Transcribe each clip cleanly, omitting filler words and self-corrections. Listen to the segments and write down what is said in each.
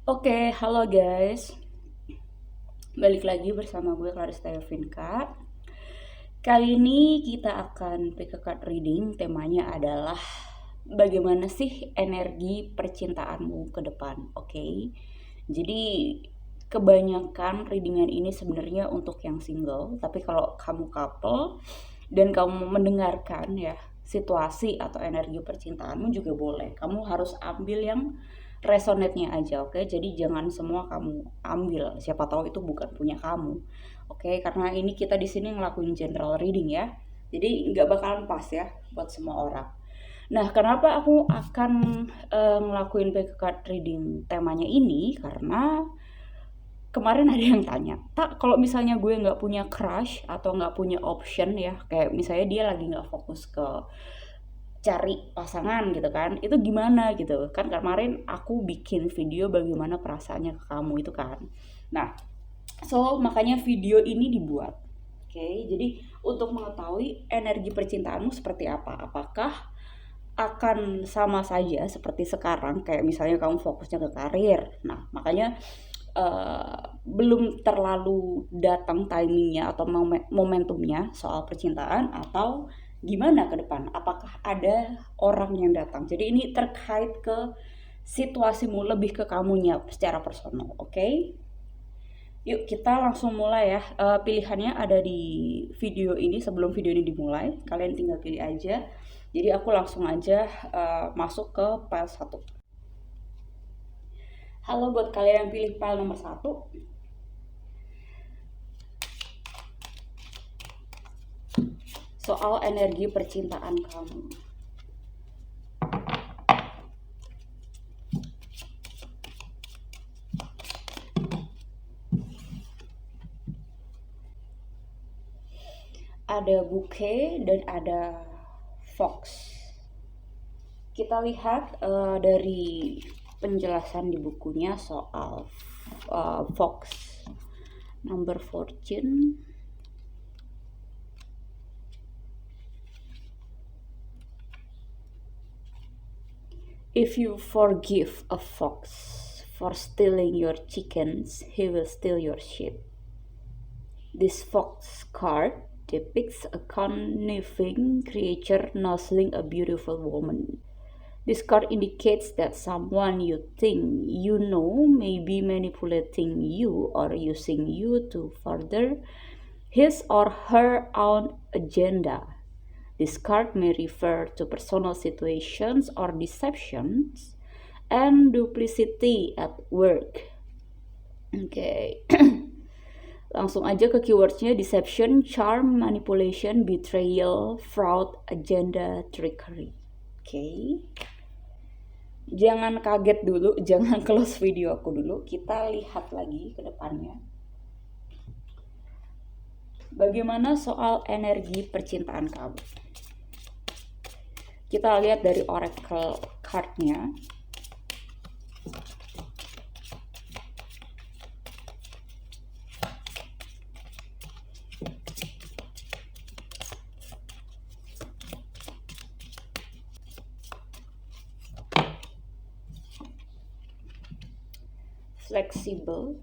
Oke, halo guys. Balik lagi bersama gue Clarista Yovinka. Kali ini kita akan pick a card reading. Temanya adalah bagaimana sih energi percintaanmu ke depan, oke? Jadi kebanyakan readingan ini sebenarnya untuk yang single, tapi kalau kamu couple dan kamu mendengarkan ya situasi atau energi percintaanmu juga boleh. Kamu harus ambil yang resonate-nya aja, oke? Jadi jangan semua kamu ambil. Siapa tahu itu bukan punya kamu. Oke, karena ini kita di sini ngelakuin general reading ya. Jadi nggak bakalan pas ya buat semua orang. Nah, kenapa aku akan ngelakuin back card reading temanya ini? Karena kemarin ada yang tanya, tak kalau misalnya gue nggak punya crush atau nggak punya option ya, kayak misalnya dia lagi nggak fokus ke cari pasangan gitu kan, itu gimana gitu kan. Kemarin aku bikin video bagaimana perasaannya ke kamu itu kan. Nah, so makanya video ini dibuat. Oke, jadi untuk mengetahui energi percintaanmu seperti apa, apakah akan sama saja seperti sekarang, kayak misalnya kamu fokusnya ke karir. Nah, makanya belum terlalu datang timingnya atau momentumnya soal percintaan, atau gimana ke depan, apakah ada orang yang datang. Jadi ini terkait ke situasimu, lebih ke kamunya secara personal, oke? Yuk kita langsung mulai ya. Pilihannya ada di video ini. Sebelum video ini dimulai, kalian tinggal pilih aja. Jadi aku langsung aja masuk ke file 1. Halo buat kalian yang pilih file nomor 1. Soal energi percintaan kamu. Ada bouquet dan ada fox. Kita lihat dari penjelasan di bukunya soal fox. Number fortune. If you forgive a fox for stealing your chickens, he will steal your sheep. This fox card depicts a conniving creature nuzzling a beautiful woman. This card indicates that someone you think you know may be manipulating you or using you to further his or her own agenda. This card may refer to personal situations or deceptions and duplicity at work. Oke. Langsung aja ke keywordsnya: deception, charm, manipulation, betrayal, fraud, agenda, trickery. Oke. Jangan kaget dulu, jangan close video aku dulu. Kita lihat lagi ke depannya. Bagaimana soal energi percintaan kamu? Kita lihat dari oracle card-nya. Flexible,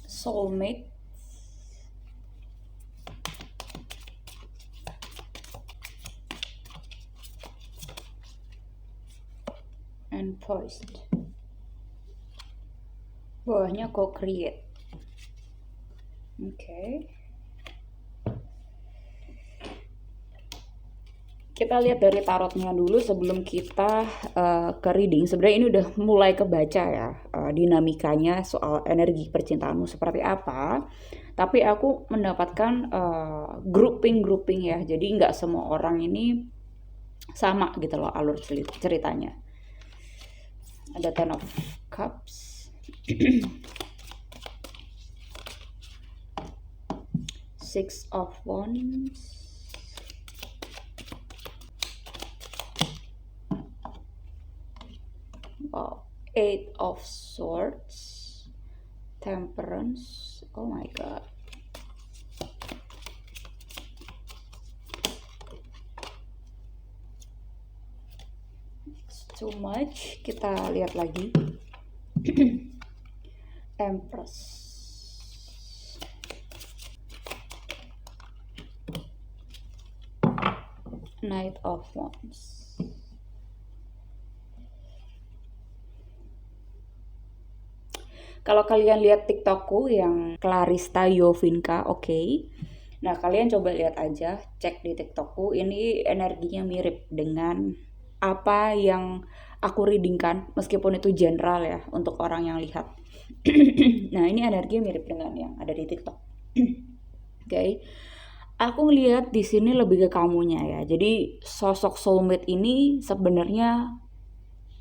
soulmate, and poised. Bawahnya co-create. Oke. Kita lihat dari tarotnya dulu sebelum kita ke reading. Sebenarnya ini udah mulai kebaca ya dinamikanya soal energi percintaanmu seperti apa. Tapi aku mendapatkan grouping ya. Jadi nggak semua orang ini sama gitu loh alur ceritanya. Ada Ten of Cups, Six of Wands, Eight of Swords, Temperance. Oh my god. too much. Kita lihat lagi. Empress. Knight of Wands. Kalau kalian lihat TikTokku yang Clarista Yovinka, oke. Nah, kalian coba lihat aja, cek di TikTokku, ini energinya mirip dengan apa yang aku readingkan, meskipun itu general ya, untuk orang yang lihat. Nah, ini energinya mirip dengan yang ada di TikTok. Oke. Aku ngelihat di sini lebih ke kamunya ya. Jadi sosok soulmate ini sebenarnya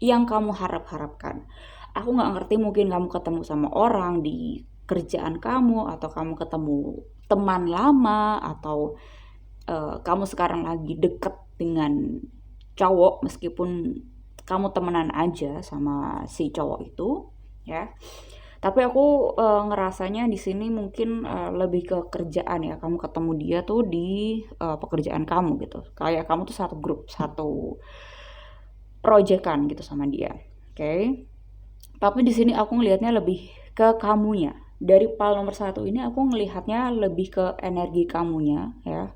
yang kamu harap-harapkan. Aku nggak ngerti, mungkin kamu ketemu sama orang di kerjaan kamu, atau kamu ketemu teman lama, atau kamu sekarang lagi deket dengan cowok meskipun kamu temenan aja sama si cowok itu ya. Tapi aku ngerasanya di sini mungkin lebih ke kerjaan ya. Kamu ketemu dia tuh di pekerjaan kamu gitu. Kayak kamu tuh satu grup, satu proyekan gitu sama dia. Oke. Tapi di sini aku ngelihatnya lebih ke kamunya. Dari pile nomor 1 ini aku ngelihatnya lebih ke energi kamunya ya.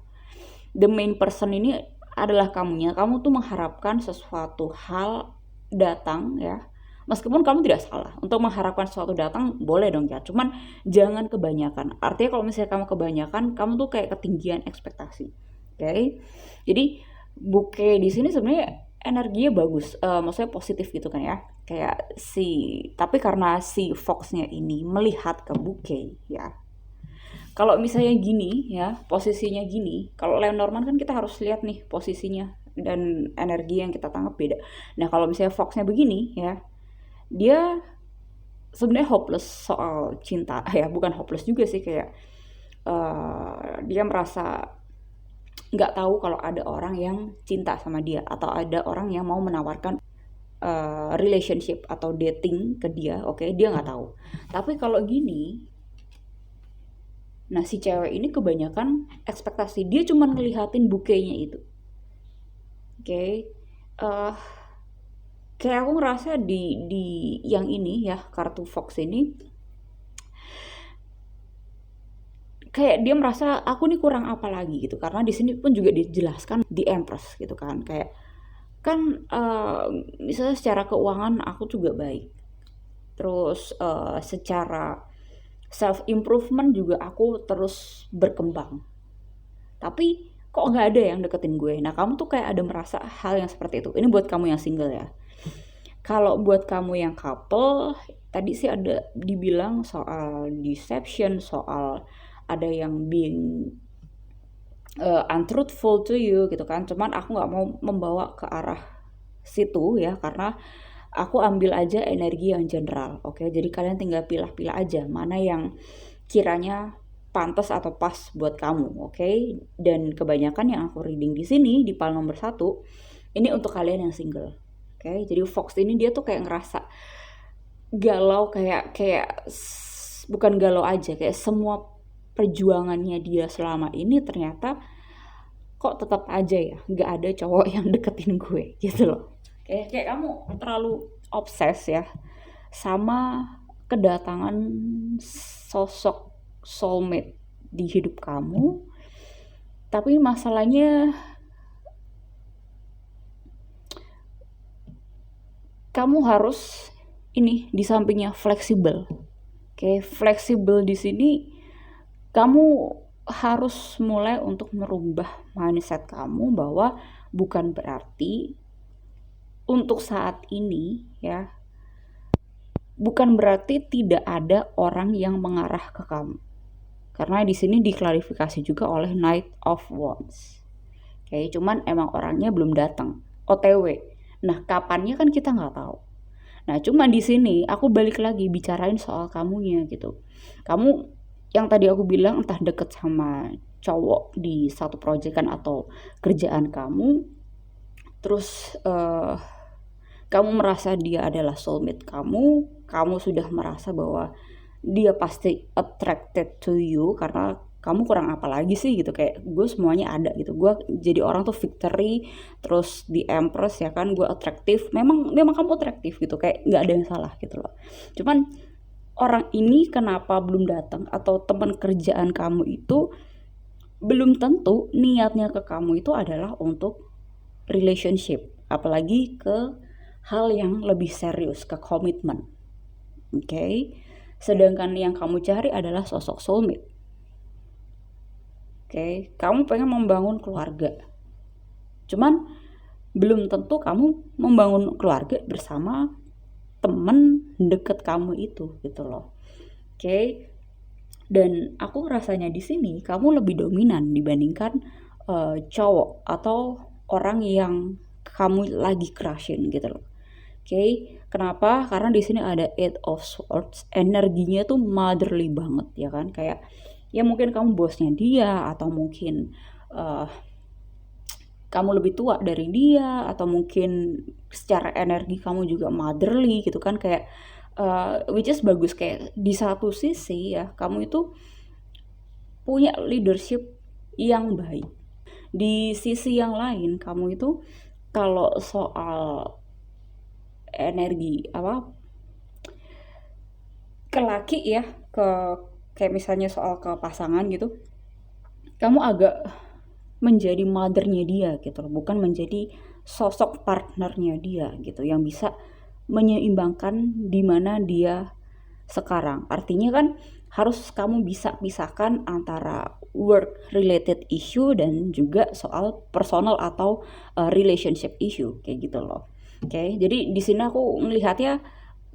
The main person ini adalah kamunya. Kamu tuh mengharapkan sesuatu hal datang ya. Meskipun kamu tidak salah untuk mengharapkan sesuatu datang, boleh dong ya. Cuman jangan kebanyakan. Artinya kalau misalnya kamu kebanyakan, kamu tuh kayak ketinggian ekspektasi. Oke. Jadi bouquet di sini sebenarnya energinya bagus, maksudnya positif gitu kan ya. Kayak tapi karena si Fox-nya ini melihat ke bouquet ya. Kalau misalnya gini ya, posisinya gini, kalau Lenormand kan kita harus lihat nih posisinya dan energi yang kita tangkap beda. Nah, kalau misalnya Fox-nya begini ya, dia sebenarnya hopeless soal cinta ya, bukan hopeless juga sih, kayak dia merasa nggak tahu kalau ada orang yang cinta sama dia, atau ada orang yang mau menawarkan relationship atau dating ke dia. Oke, dia nggak tahu. Tapi kalau gini, nah si cewek ini kebanyakan ekspektasi, dia cuma ngelihatin bukenya itu. Oke. Kayak aku ngerasa di yang ini ya, kartu Fox ini, kayak dia merasa aku nih kurang apa lagi gitu, karena di sini pun juga dijelaskan di Empress gitu kan, kayak kan misalnya secara keuangan aku juga baik, terus secara self improvement juga aku terus berkembang, tapi kok nggak ada yang deketin gue. Nah, kamu tuh kayak ada merasa hal yang seperti itu. Ini buat kamu yang single ya. Kalau buat kamu yang couple, tadi sih ada dibilang soal deception, soal ada yang being untruthful to you gitu kan. Cuman aku nggak mau membawa ke arah situ ya, karena aku ambil aja energi yang general. Oke, jadi kalian tinggal pilih-pilih aja mana yang kiranya pantas atau pas buat kamu. Oke, dan kebanyakan yang aku reading di sini di pile nomor 1 ini untuk kalian yang single. Oke, jadi Fox ini dia tuh kayak ngerasa galau, kayak bukan galau aja, kayak semua perjuangannya dia selama ini ternyata kok tetap aja ya nggak ada cowok yang deketin gue gitu loh. Kayak kamu terlalu obses ya sama kedatangan sosok soulmate di hidup kamu. Tapi masalahnya kamu harus ini di sampingnya fleksibel. Oke, fleksibel di sini kamu harus mulai untuk merubah mindset kamu bahwa bukan berarti untuk saat ini ya, bukan berarti tidak ada orang yang mengarah ke kamu. Karena di sini diklarifikasi juga oleh Knight of Wands. Oke, cuman emang orangnya belum datang, OTW. Nah, kapannya kan kita nggak tahu. Nah, cuman di sini aku balik lagi bicarain soal kamunya gitu. Kamu yang tadi aku bilang entah deket sama cowok di satu proyekan atau kerjaan kamu, terus kamu merasa dia adalah soulmate kamu sudah merasa bahwa dia pasti attracted to you karena kamu kurang apa lagi sih gitu, kayak gue semuanya ada gitu, gue jadi orang tuh victory, terus di empress ya kan, gue atraktif, memang kamu atraktif gitu, kayak nggak ada yang salah gitu loh. Cuman orang ini kenapa belum datang, atau teman kerjaan kamu itu belum tentu niatnya ke kamu itu adalah untuk relationship, apalagi ke hal yang lebih serius, ke komitmen. Oke. Sedangkan yang kamu cari adalah sosok soulmate. Oke, kamu pengen membangun keluarga. Cuman belum tentu kamu membangun keluarga bersama temen deket kamu itu gitu loh. Oke. Dan aku rasanya di sini kamu lebih dominan dibandingkan cowok atau orang yang kamu lagi crushin gitu loh. Oke, kenapa? Karena di sini ada Eight of Swords, energinya tuh motherly banget ya kan, kayak ya mungkin kamu bosnya dia, atau mungkin kamu lebih tua dari dia, atau mungkin secara energi kamu juga motherly gitu kan, kayak which is bagus, kayak di satu sisi ya kamu itu punya leadership yang baik. Di sisi yang lain kamu itu kalau soal energi apa ke laki ya, ke kayak misalnya soal ke pasangan gitu, kamu agak menjadi mothernya dia gitu loh, bukan menjadi sosok partnernya dia gitu yang bisa menyeimbangkan di mana dia sekarang. Artinya kan harus kamu bisa pisahkan antara work related issue dan juga soal personal atau relationship issue kayak gitu loh. Oke, jadi di sini aku melihatnya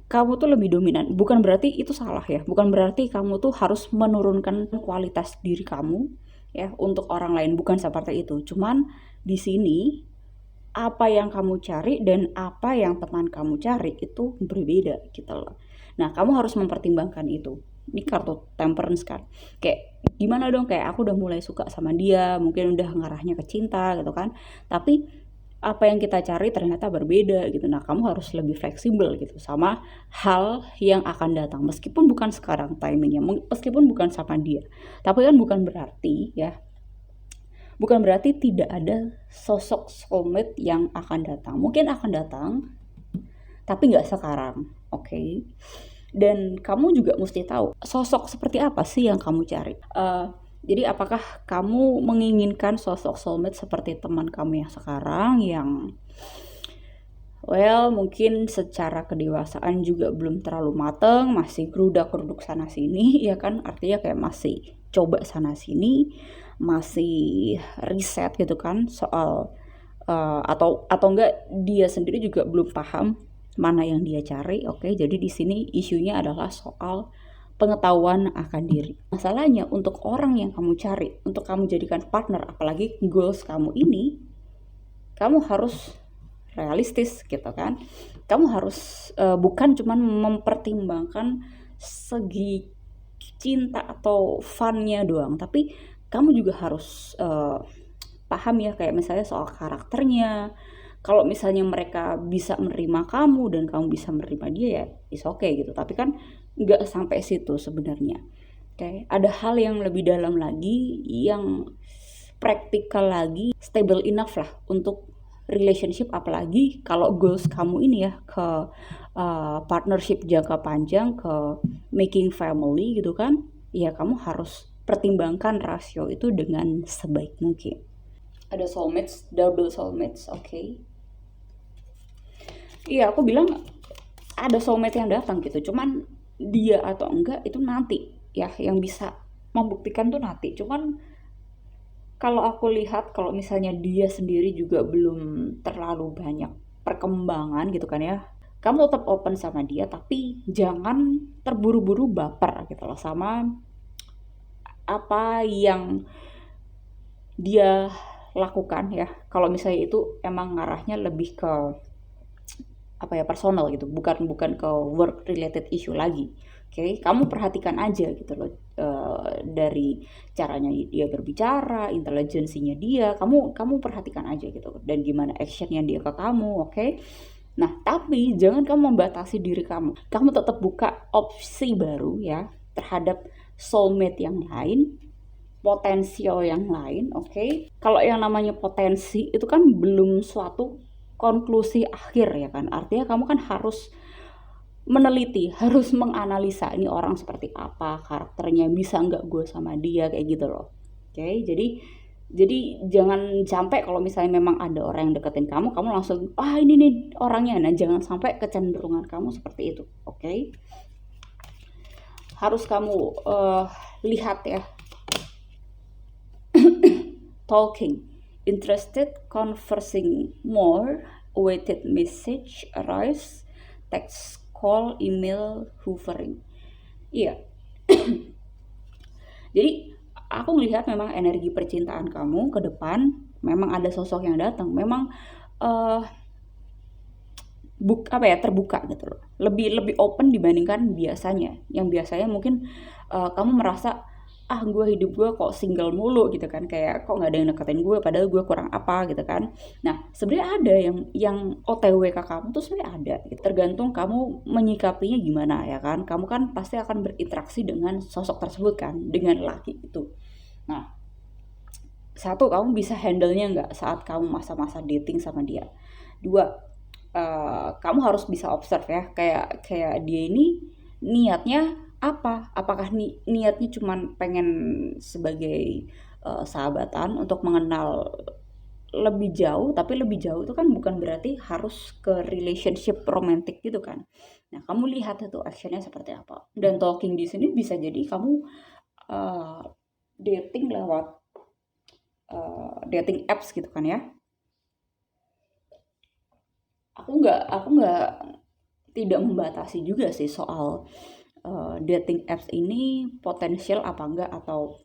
kamu tuh lebih dominan. Bukan berarti itu salah ya. Bukan berarti kamu tuh harus menurunkan kualitas diri kamu ya untuk orang lain, bukan seperti itu. Cuman di sini apa yang kamu cari dan apa yang teman kamu cari itu berbeda gitu loh. Nah, kamu harus mempertimbangkan itu. Ini kartu temperance kan. Kayak gimana dong, kayak aku udah mulai suka sama dia, mungkin udah ngarahnya ke cinta gitu kan. Tapi apa yang kita cari ternyata berbeda gitu. Nah, kamu harus lebih fleksibel gitu sama hal yang akan datang. Meskipun bukan sekarang timingnya, meskipun bukan sama dia. Tapi kan bukan berarti ya, bukan berarti tidak ada sosok soulmate yang akan datang. Mungkin akan datang, tapi nggak sekarang, oke? Dan kamu juga mesti tahu sosok seperti apa sih yang kamu cari. Jadi apakah kamu menginginkan sosok soulmate seperti teman kamu yang sekarang, yang mungkin secara kedewasaan juga belum terlalu mateng, masih gerudak-geruduk sana sini, ya kan? Artinya kayak masih coba sana sini, masih riset gitu kan soal atau enggak dia sendiri juga belum paham mana yang dia cari. Oke, jadi di sini isunya adalah soal pengetahuan akan diri. Masalahnya untuk orang yang kamu cari, untuk kamu jadikan partner, apalagi goals kamu ini, kamu harus realistis gitu kan. Kamu harus bukan cuma mempertimbangkan segi cinta atau funnya doang, tapi kamu juga harus paham ya, kayak misalnya soal karakternya. Kalau misalnya mereka bisa menerima kamu dan kamu bisa menerima dia, ya is okay gitu. Tapi kan nggak sampai situ sebenarnya. Oke, ada hal yang lebih dalam lagi, yang praktikal lagi, stable enough lah untuk relationship, apalagi kalau goals kamu ini ya ke partnership jangka panjang, ke making family gitu kan. Ya kamu harus pertimbangkan rasio itu dengan sebaik mungkin. Ada soulmates, double soulmates, oke. Iya, aku bilang ada soulmate yang datang gitu. Cuman dia atau enggak itu nanti ya, yang bisa membuktikan tuh nanti. Cuman kalau aku lihat, kalau misalnya dia sendiri juga belum terlalu banyak perkembangan gitu kan ya, kamu tetap open sama dia, tapi jangan terburu-buru baper gitu loh sama apa yang dia lakukan ya. Kalau misalnya itu emang ngarahnya lebih ke apa ya, personal gitu, bukan ke work related issue lagi. Oke, kamu perhatikan aja gitu loh, dari caranya dia berbicara, intelijensinya dia, kamu perhatikan aja gitu, dan gimana actionnya dia ke kamu, oke? Nah, tapi jangan kamu membatasi diri kamu. Kamu tetap buka opsi baru ya terhadap soulmate yang lain, potensial yang lain, oke? Kalau yang namanya potensi itu kan belum suatu konklusi akhir ya kan. Artinya kamu kan harus meneliti, harus menganalisa ini orang seperti apa, karakternya, bisa nggak gue sama dia, kayak gitu loh. Oke, jadi jangan sampai kalau misalnya memang ada orang yang deketin kamu, kamu langsung ini nih orangnya. Nah, jangan sampai kecenderungan kamu seperti itu, oke? Harus kamu lihat ya. Talking, interested, conversing more, awaited message, arrives, text, call, email, hovering. Iya. Jadi aku melihat memang energi percintaan kamu ke depan memang ada sosok yang datang. Memang uh, terbuka gitu loh. Lebih open dibandingkan biasanya. Yang biasanya mungkin kamu merasa gue hidup gue kok single mulu gitu kan, kayak kok nggak ada yang deketin gue padahal gue kurang apa gitu kan. Nah, sebenarnya ada yang OTW ke kamu tuh sebenarnya ada gitu. Tergantung kamu menyikapinya gimana ya kan. Kamu kan pasti akan berinteraksi dengan sosok tersebut kan, dengan laki itu. Nah, satu, kamu bisa handle-nya nggak saat kamu masa-masa dating sama dia. Dua, kamu harus bisa observe ya, kayak dia ini niatnya apa? Apakah niatnya cuman pengen sebagai sahabatan untuk mengenal lebih jauh, tapi lebih jauh itu kan bukan berarti harus ke relationship romantic gitu kan. Nah, kamu lihat itu actionnya seperti apa. Dan talking di sini bisa jadi kamu uh, dating lewat dating apps gitu kan ya. Aku nggak tidak membatasi juga sih soal dating apps ini potensial apa enggak, atau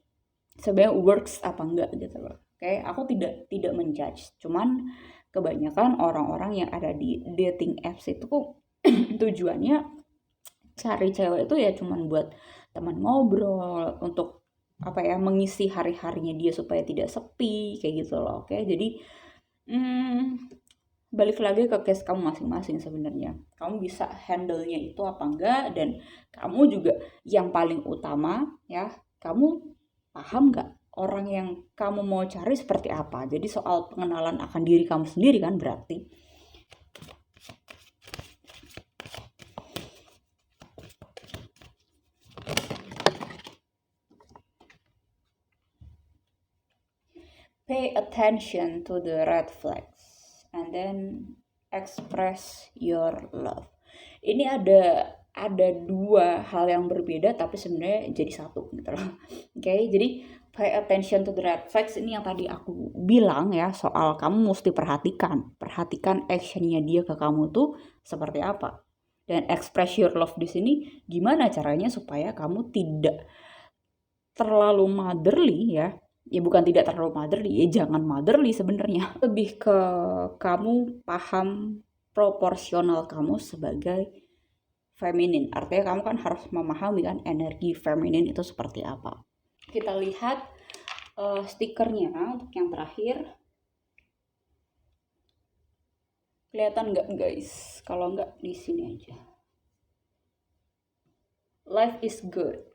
sebenarnya works apa enggak gitu loh. Oke, aku tidak menjudge. Cuman kebanyakan orang-orang yang ada di dating apps itu tujuannya cari cewek itu ya cuman buat teman ngobrol, untuk mengisi hari-harinya dia supaya tidak sepi kayak gitu loh. Oke, jadi balik lagi ke case kamu masing-masing sebenarnya. Kamu bisa handle-nya itu apa enggak, dan kamu juga yang paling utama ya, kamu paham nggak orang yang kamu mau cari seperti apa. Jadi soal pengenalan akan diri kamu sendiri kan berarti. Pay attention to the red flags and then express your love. Ini ada dua hal yang berbeda tapi sebenarnya jadi satu gitu loh. Oke, jadi pay attention to the red flags ini yang tadi aku bilang ya, soal kamu mesti perhatikan actionnya dia ke kamu tuh seperti apa. Dan express your love di sini gimana caranya supaya kamu tidak terlalu motherly ya. Ya bukan tidak terlalu motherly, ya jangan motherly sebenarnya. Lebih ke kamu paham proporsional kamu sebagai feminin. Artinya kamu kan harus memahami kan energi feminin itu seperti apa. Kita lihat stikernya untuk yang terakhir. Kelihatan nggak guys? Kalau nggak di sini aja. Life is good.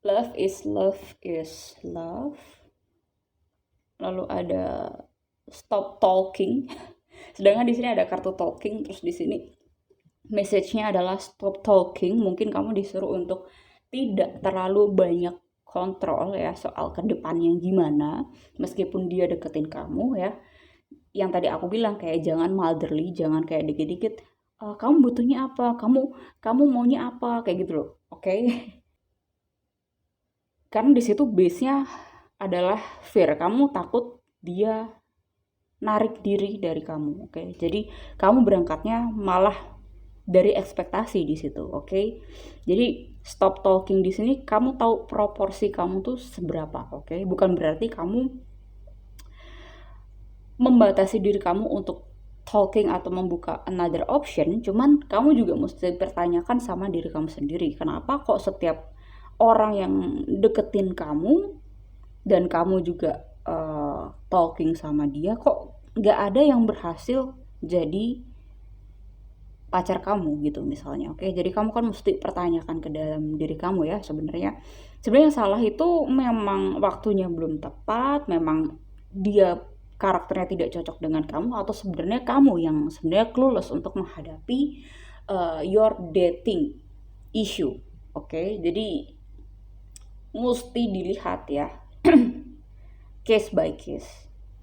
Love is love. Lalu ada stop talking. Sedangkan di sini ada kartu talking, terus di sini message-nya adalah stop talking. Mungkin kamu disuruh untuk tidak terlalu banyak kontrol ya soal kedepannya gimana, meskipun dia deketin kamu ya. Yang tadi aku bilang kayak jangan motherly, jangan kayak dikit-dikit kamu butuhnya apa, kamu maunya apa, kayak gitu loh. Oke. Karena di situ base-nya adalah fear. Kamu takut dia narik diri dari kamu, oke? Jadi kamu berangkatnya malah dari ekspektasi di situ, oke? Jadi stop talking di sini, kamu tahu proporsi kamu tuh seberapa, oke? Bukan berarti kamu membatasi diri kamu untuk talking atau membuka another option, cuman kamu juga mesti pertanyakan sama diri kamu sendiri, kenapa kok setiap orang yang deketin kamu dan kamu juga talking sama dia, kok nggak ada yang berhasil jadi pacar kamu gitu misalnya. Oke, jadi kamu kan mesti pertanyakan ke dalam diri kamu ya, sebenarnya yang salah itu memang waktunya belum tepat, memang dia karakternya tidak cocok dengan kamu, atau sebenarnya kamu yang sebenarnya clueless untuk menghadapi your dating issue. Oke, jadi mesti dilihat ya, case by case.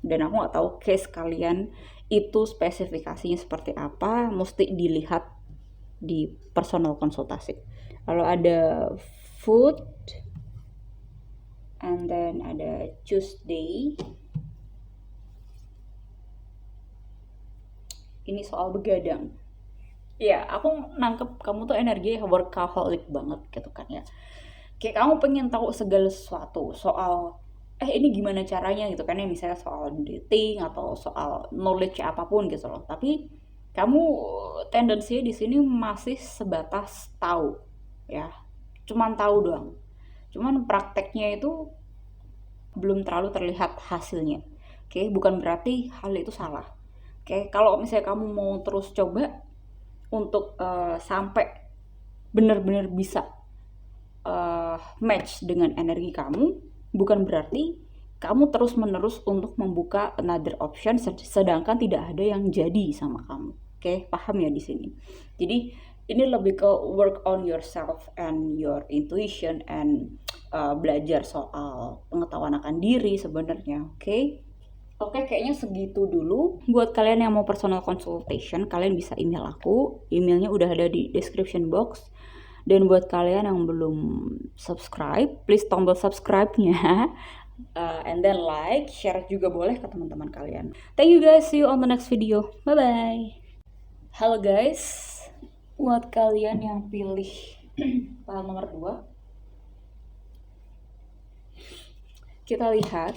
Dan aku nggak tahu case kalian itu spesifikasinya seperti apa, mesti dilihat di personal konsultasi. Lalu ada food, and then ada Tuesday. Ini soal begadang. Ya, aku nangkep kamu tuh energi workaholic banget gitu kan ya. Kayak kamu pengen tahu segala sesuatu soal ini gimana caranya gitu kan ya, misalnya soal dating atau soal knowledge apapun gitu loh. Tapi kamu tendensinya di sini masih sebatas tahu ya. Cuman tahu doang. Cuman prakteknya itu belum terlalu terlihat hasilnya. Oke, bukan berarti hal itu salah. Oke, kalau misalnya kamu mau terus coba untuk sampai benar-benar bisa match dengan energi kamu, bukan berarti kamu terus-menerus untuk membuka another option sedangkan tidak ada yang jadi sama kamu. Oke, paham ya di sini. Jadi ini lebih ke work on yourself and your intuition and belajar soal pengetahuan akan diri sebenarnya. Oke, kayaknya segitu dulu. Buat kalian yang mau personal consultation, kalian bisa email aku. Emailnya udah ada di description box. Dan buat kalian yang belum subscribe, please tombol subscribe-nya. And then like, share juga boleh ke teman-teman kalian. Thank you guys, see you on the next video. Bye-bye. Halo guys, buat kalian yang pilih file nomor 2, kita lihat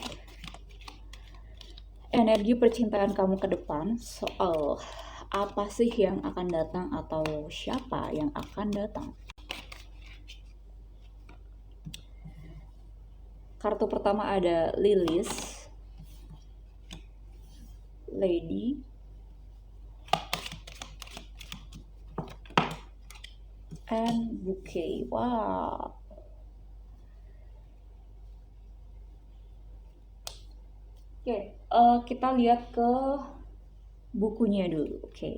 energi percintaan kamu ke depan, soal apa sih yang akan datang atau siapa yang akan datang. Kartu pertama ada Lilies, Lady, and Bouquet. Wow. Oke, kita lihat ke bukunya dulu. Oke.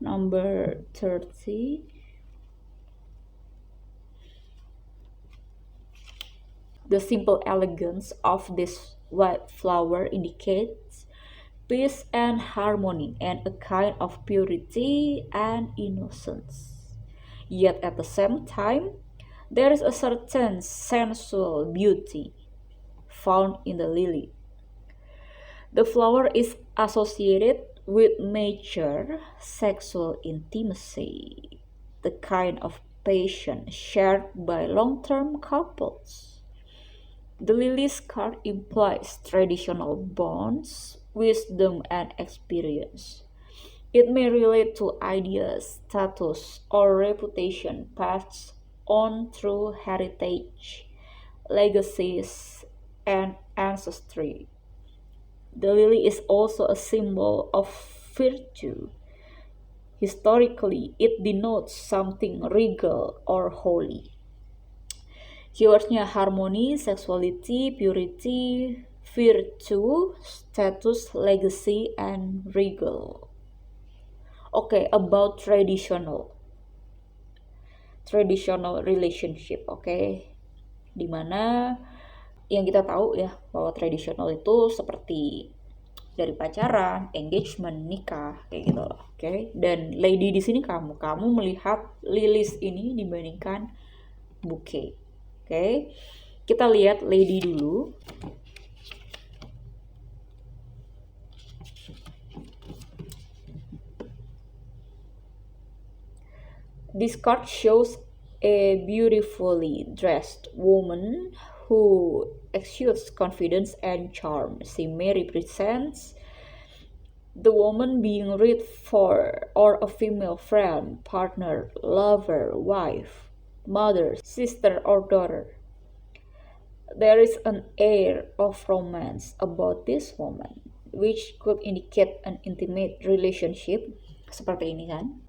Number 30. The simple elegance of this white flower indicates peace and harmony and a kind of purity and innocence. Yet at the same time, there is a certain sensual beauty found in the lily. The flower is associated with nature, sexual intimacy, the kind of passion shared by long-term couples. The lily's card implies traditional bonds, wisdom, and experience. It may relate to ideas, status, or reputation passed on through heritage, legacies, and ancestry. The lily is also a symbol of virtue. Historically, it denotes something regal or holy. Keywordsnya harmony, sexuality, purity, virtue, status, legacy, and regal. Okay, about traditional relationship, okay? Dimana yang kita tahu ya bahwa tradisional itu seperti dari pacaran, engagement, nikah, kayak gitu loh, okay? Dan lady di sini kamu melihat lilies ini dibandingkan bouquet. Oke, kita lihat lady dulu. This card shows a beautifully dressed woman who exudes confidence and charm. She may represent the woman being read for, or a female friend, partner, lover, wife, mother, sister, or daughter. there is an air of romance about this woman, which could indicate an intimate relationship. Seperti ini kan.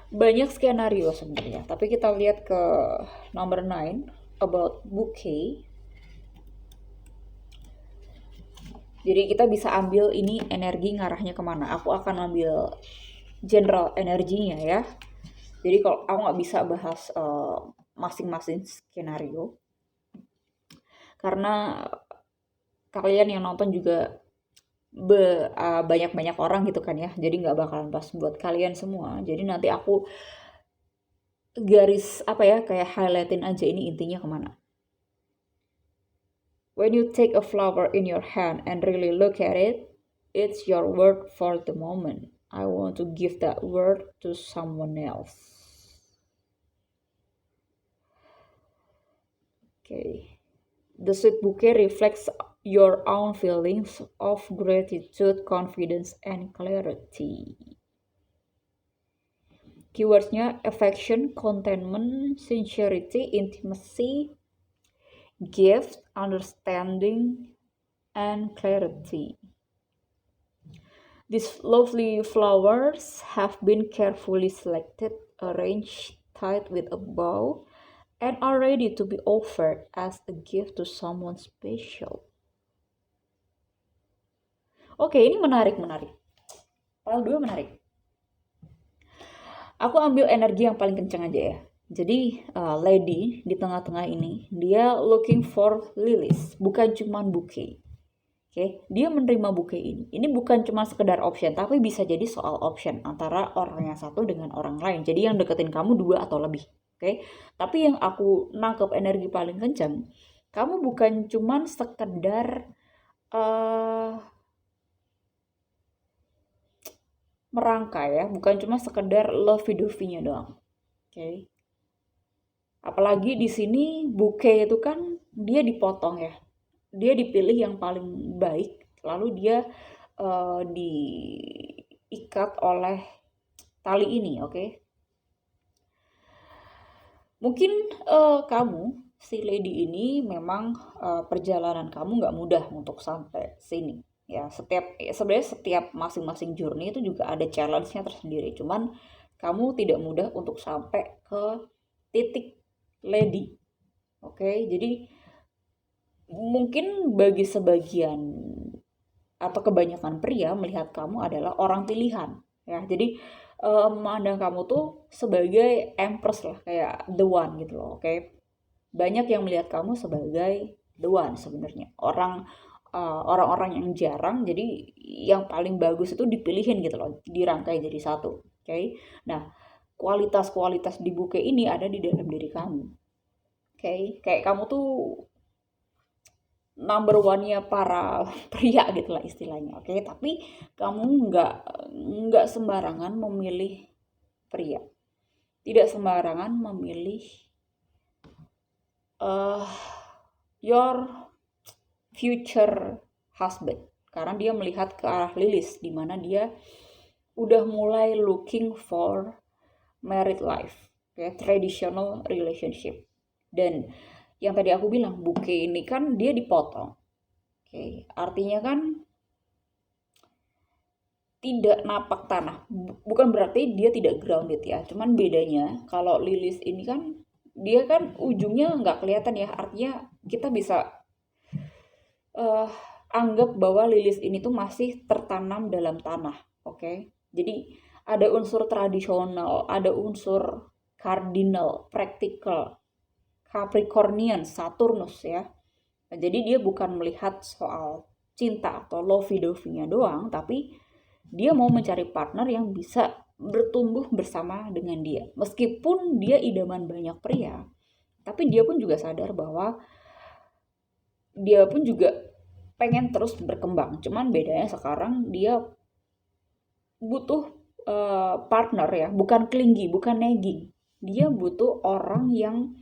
Banyak skenario sebenarnya, tapi kita lihat ke number 9 about bouquet. Jadi kita bisa ambil ini energi ngarahnya kemana. Aku akan ambil general energinya ya. Jadi kalau aku nggak bisa bahas masing-masing skenario, karena kalian yang nonton juga banyak-banyak orang gitu kan ya, jadi nggak bakalan pas buat kalian semua. Jadi nanti aku garis apa ya, kayak highlightin aja ini intinya kemana. When you take a flower in your hand and really look at it, it's your word for the moment. I want to give that word to someone else. Okay. The sweet bouquet reflects your own feelings of gratitude, confidence, and clarity. Keywordsnya affection, contentment, sincerity, intimacy, gift, understanding, and clarity. These lovely flowers have been carefully selected, arranged, tied with a bow, and are ready to be offered as a gift to someone special. Oke, ini menarik. Pile 2 menarik. Aku ambil energi yang paling kencang aja ya. Jadi lady di tengah-tengah ini, dia looking for lilies, bukan cuma bouquet. Oke, dia menerima bouquet ini. Ini bukan cuma sekedar option, tapi bisa jadi soal option antara orang yang satu dengan orang lain. Jadi yang deketin kamu 2 atau lebih. Oke, tapi yang aku nangkep energi paling kencang, kamu bukan cuma sekedar merangkai ya, bukan cuma sekedar lovey-dovey-nya doang. Oke. Apalagi di sini bouquet itu kan dia dipotong ya. Dia dipilih yang paling baik, lalu dia diikat oleh tali ini, oke? Mungkin kamu, si lady ini memang perjalanan kamu nggak mudah untuk sampai sini. Ya, sebenarnya setiap masing-masing journey itu juga ada challenge-nya tersendiri. Cuman kamu tidak mudah untuk sampai ke titik lady. Oke, jadi mungkin bagi sebagian atau kebanyakan pria melihat kamu adalah orang pilihan ya. Jadi memandang kamu tuh sebagai empress lah, kayak the one gitu loh. Oke. Banyak yang melihat kamu sebagai the one sebenarnya. Orang-orang yang jarang, jadi yang paling bagus itu dipilihin gitu loh, dirangkai jadi satu. Oke. Nah, kualitas-kualitas di bouquet ini ada di dalam diri kamu. Oke, kayak kamu tuh number one-nya para pria gitu lah istilahnya. Oke, tapi kamu nggak sembarangan memilih pria. Tidak sembarangan memilih your future husband, karena dia melihat ke arah Lilis, di mana dia udah mulai looking for married life, okay? Traditional relationship. Dan yang tadi aku bilang, bouquet ini kan dia dipotong, okay? Artinya kan tidak napak tanah, bukan berarti dia tidak grounded ya, cuman bedanya kalau Lilis ini kan dia kan ujungnya nggak kelihatan ya, artinya kita bisa anggap bahwa lilis ini tuh masih tertanam dalam tanah, oke? Jadi ada unsur tradisional, ada unsur cardinal, practical, Capricornian, Saturnus ya. Jadi dia bukan melihat soal cinta atau lovey-dovey-nya doang, tapi dia mau mencari partner yang bisa bertumbuh bersama dengan dia. Meskipun dia idaman banyak pria, tapi dia pun juga sadar bahwa dia pun juga pengen terus berkembang. Cuman bedanya sekarang dia butuh partner ya, bukan clingy, bukan nagging. Dia butuh orang yang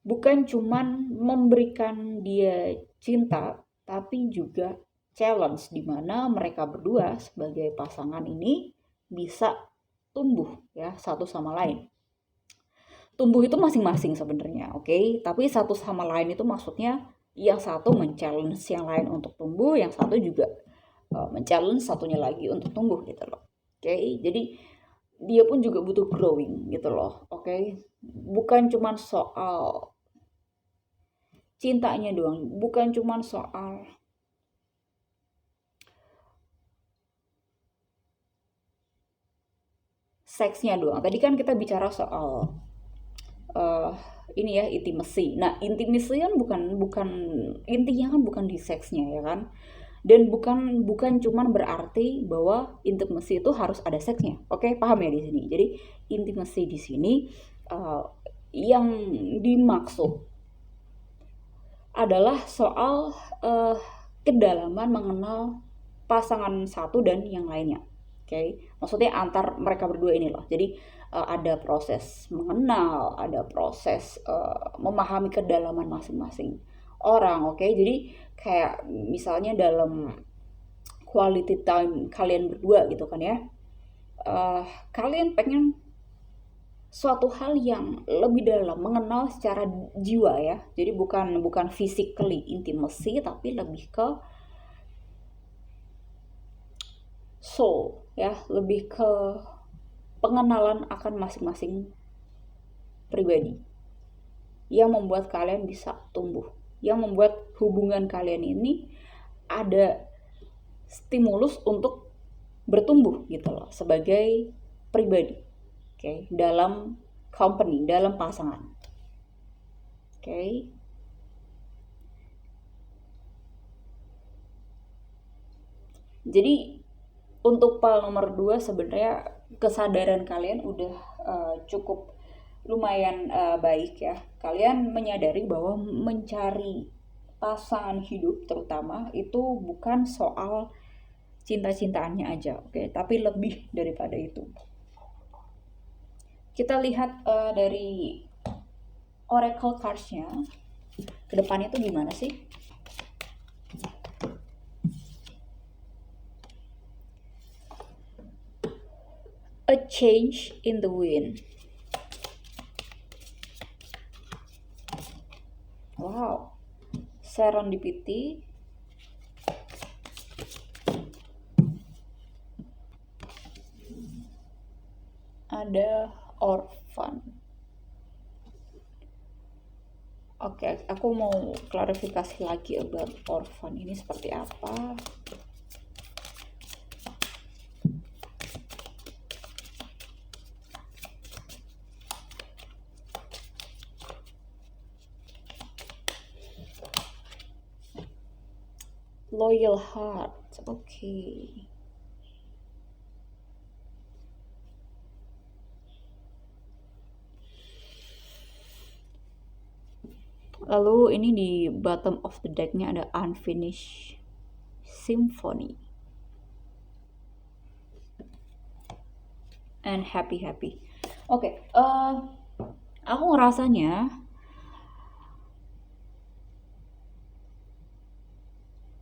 bukan cuman memberikan dia cinta, tapi juga challenge di mana mereka berdua sebagai pasangan ini bisa tumbuh ya satu sama lain. tumbuh itu masing-masing sebenarnya, oke? Tapi satu sama lain itu maksudnya yang satu men-challenge yang lain untuk tumbuh, yang satu juga men-challenge satunya lagi untuk tumbuh gitu loh. Oke, jadi dia pun juga butuh growing gitu loh, oke? Bukan cuman soal cintanya doang, bukan cuman soal seksnya doang. Tadi kan kita bicara soal ini ya, intimacy. Nah, intimacy kan bukan intinya kan bukan di seksnya ya kan. Dan bukan cuman berarti bahwa intimacy itu harus ada seksnya. Oke, paham ya di sini. Jadi intimacy di sini yang dimaksud adalah soal kedalaman mengenal pasangan satu dan yang lainnya. Oke, maksudnya antar mereka berdua ini loh. Jadi ada proses mengenal, ada proses memahami kedalaman masing-masing orang. Oke, jadi kayak misalnya dalam quality time kalian berdua gitu kan ya, kalian pengen suatu hal yang lebih dalam, mengenal secara jiwa ya. Jadi bukan physically intimacy, tapi lebih ke soul ya, lebih ke pengenalan akan masing-masing pribadi yang membuat kalian bisa tumbuh, yang membuat hubungan kalian ini ada stimulus untuk bertumbuh gitu loh sebagai pribadi, oke, dalam company, dalam pasangan, oke. Jadi untuk PAL nomor 2 sebenarnya kesadaran kalian udah cukup lumayan baik ya. Kalian menyadari bahwa mencari pasangan hidup terutama itu bukan soal cinta-cintaannya aja, oke, tapi lebih daripada itu. Kita lihat dari oracle cards-nya kedepannya tuh gimana sih? A change in the wind. Wow, serendipity. Ada orphan. Oke, aku mau klarifikasi lagi about orphan ini seperti apa. Loyal heart, oke. Lalu ini di bottom of the deck-nya ada unfinished symphony and happy. Oke, aku ngerasanya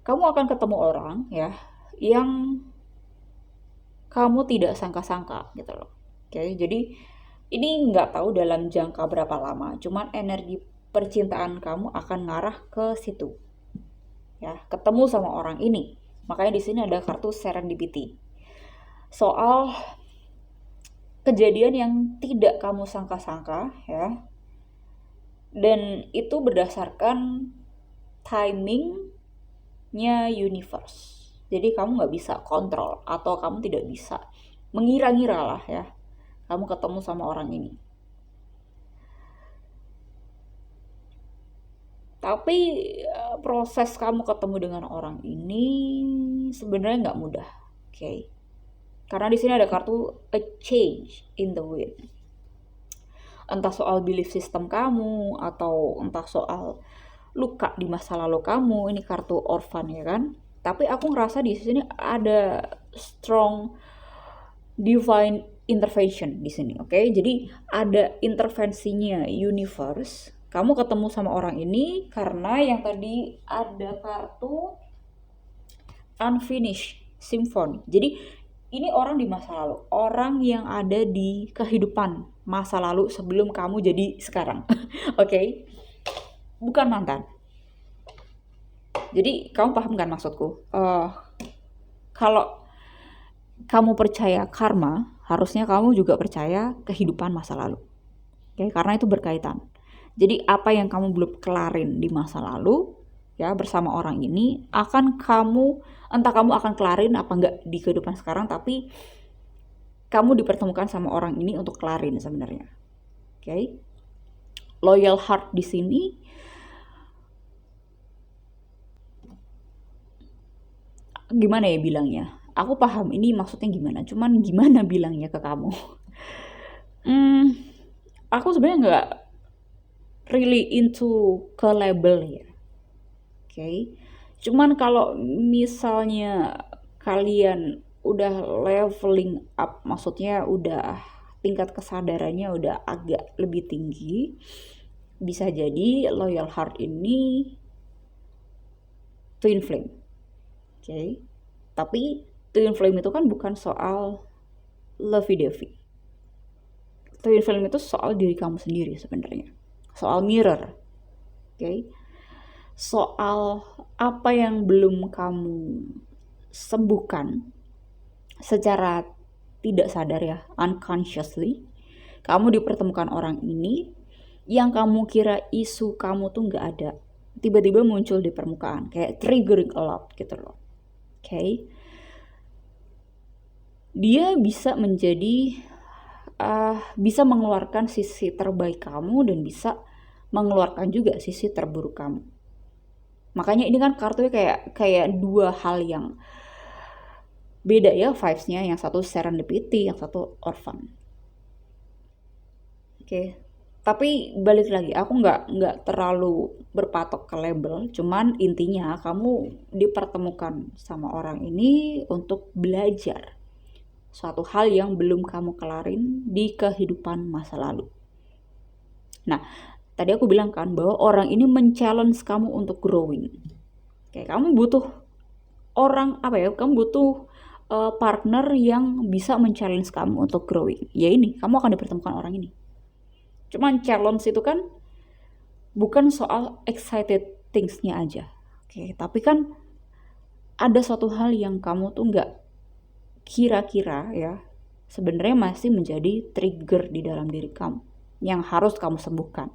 kamu akan ketemu orang ya yang kamu tidak sangka-sangka gitu loh. Oke, jadi ini nggak tahu dalam jangka berapa lama, cuman energi percintaan kamu akan ngarah ke situ. Ya, ketemu sama orang ini. Makanya di sini ada kartu serendipity. Soal kejadian yang tidak kamu sangka-sangka ya. Dan itu berdasarkan timingnya universe. Jadi kamu nggak bisa kontrol atau kamu tidak bisa mengira-ngira lah ya. Kamu ketemu sama orang ini. Tapi proses kamu ketemu dengan orang ini sebenarnya nggak mudah, oke? Karena di sini ada kartu a change in the wind. Entah soal belief system kamu atau entah soal luka di masa lalu kamu. Ini kartu orphan ya kan? Tapi aku ngerasa di sini ada strong divine intervention di sini, oke? Jadi ada intervensinya universe. Kamu ketemu sama orang ini karena yang tadi ada kartu unfinished symphony. Jadi ini orang di masa lalu, orang yang ada di kehidupan masa lalu sebelum kamu jadi sekarang. Oke? Bukan mantan. Jadi kamu paham kan maksudku? Kalau kamu percaya karma, harusnya kamu juga percaya kehidupan masa lalu. Oke? Karena itu berkaitan. Jadi apa yang kamu belum kelarin di masa lalu, ya bersama orang ini, entah kamu akan kelarin apa enggak di kehidupan sekarang, tapi kamu dipertemukan sama orang ini untuk kelarin sebenarnya. Oke? Loyal heart di sini gimana ya bilangnya? Aku paham ini maksudnya gimana, cuman gimana bilangnya ke kamu? Aku sebenarnya nggak really into ke label ya. Oke. Cuman kalau misalnya kalian udah leveling up, maksudnya udah tingkat kesadarannya udah agak lebih tinggi, bisa jadi loyal heart ini twin flame. Oke. Tapi twin flame itu kan bukan soal lovey-dovey. Twin flame itu soal diri kamu sendiri sebenarnya. Soal mirror. Oke. Soal apa yang belum kamu sembuhkan secara tidak sadar ya, unconsciously. Kamu dipertemukan orang ini yang kamu kira isu kamu tuh nggak ada, tiba-tiba muncul di permukaan, kayak triggering a lot gitu loh. Oke. Dia bisa menjadi bisa mengeluarkan sisi terbaik kamu dan bisa mengeluarkan juga sisi terburuk kamu. Makanya ini kan kartunya kayak dua hal yang beda ya vibes-nya, yang satu serendipity, yang satu orphan. Oke. Tapi balik lagi, aku nggak terlalu berpatok ke label, cuman intinya kamu dipertemukan sama orang ini untuk belajar suatu hal yang belum kamu kelarin di kehidupan masa lalu. Nah, tadi aku bilang kan bahwa orang ini men-challenge kamu untuk growing. Kayak kamu butuh kamu butuh partner yang bisa men-challenge kamu untuk growing. Ya ini, kamu akan dipertemukan orang ini. Cuman challenge itu kan bukan soal excited things-nya aja. Oke, tapi kan ada suatu hal yang kamu tuh nggak kira-kira ya sebenarnya masih menjadi trigger di dalam diri kamu yang harus kamu sembuhkan.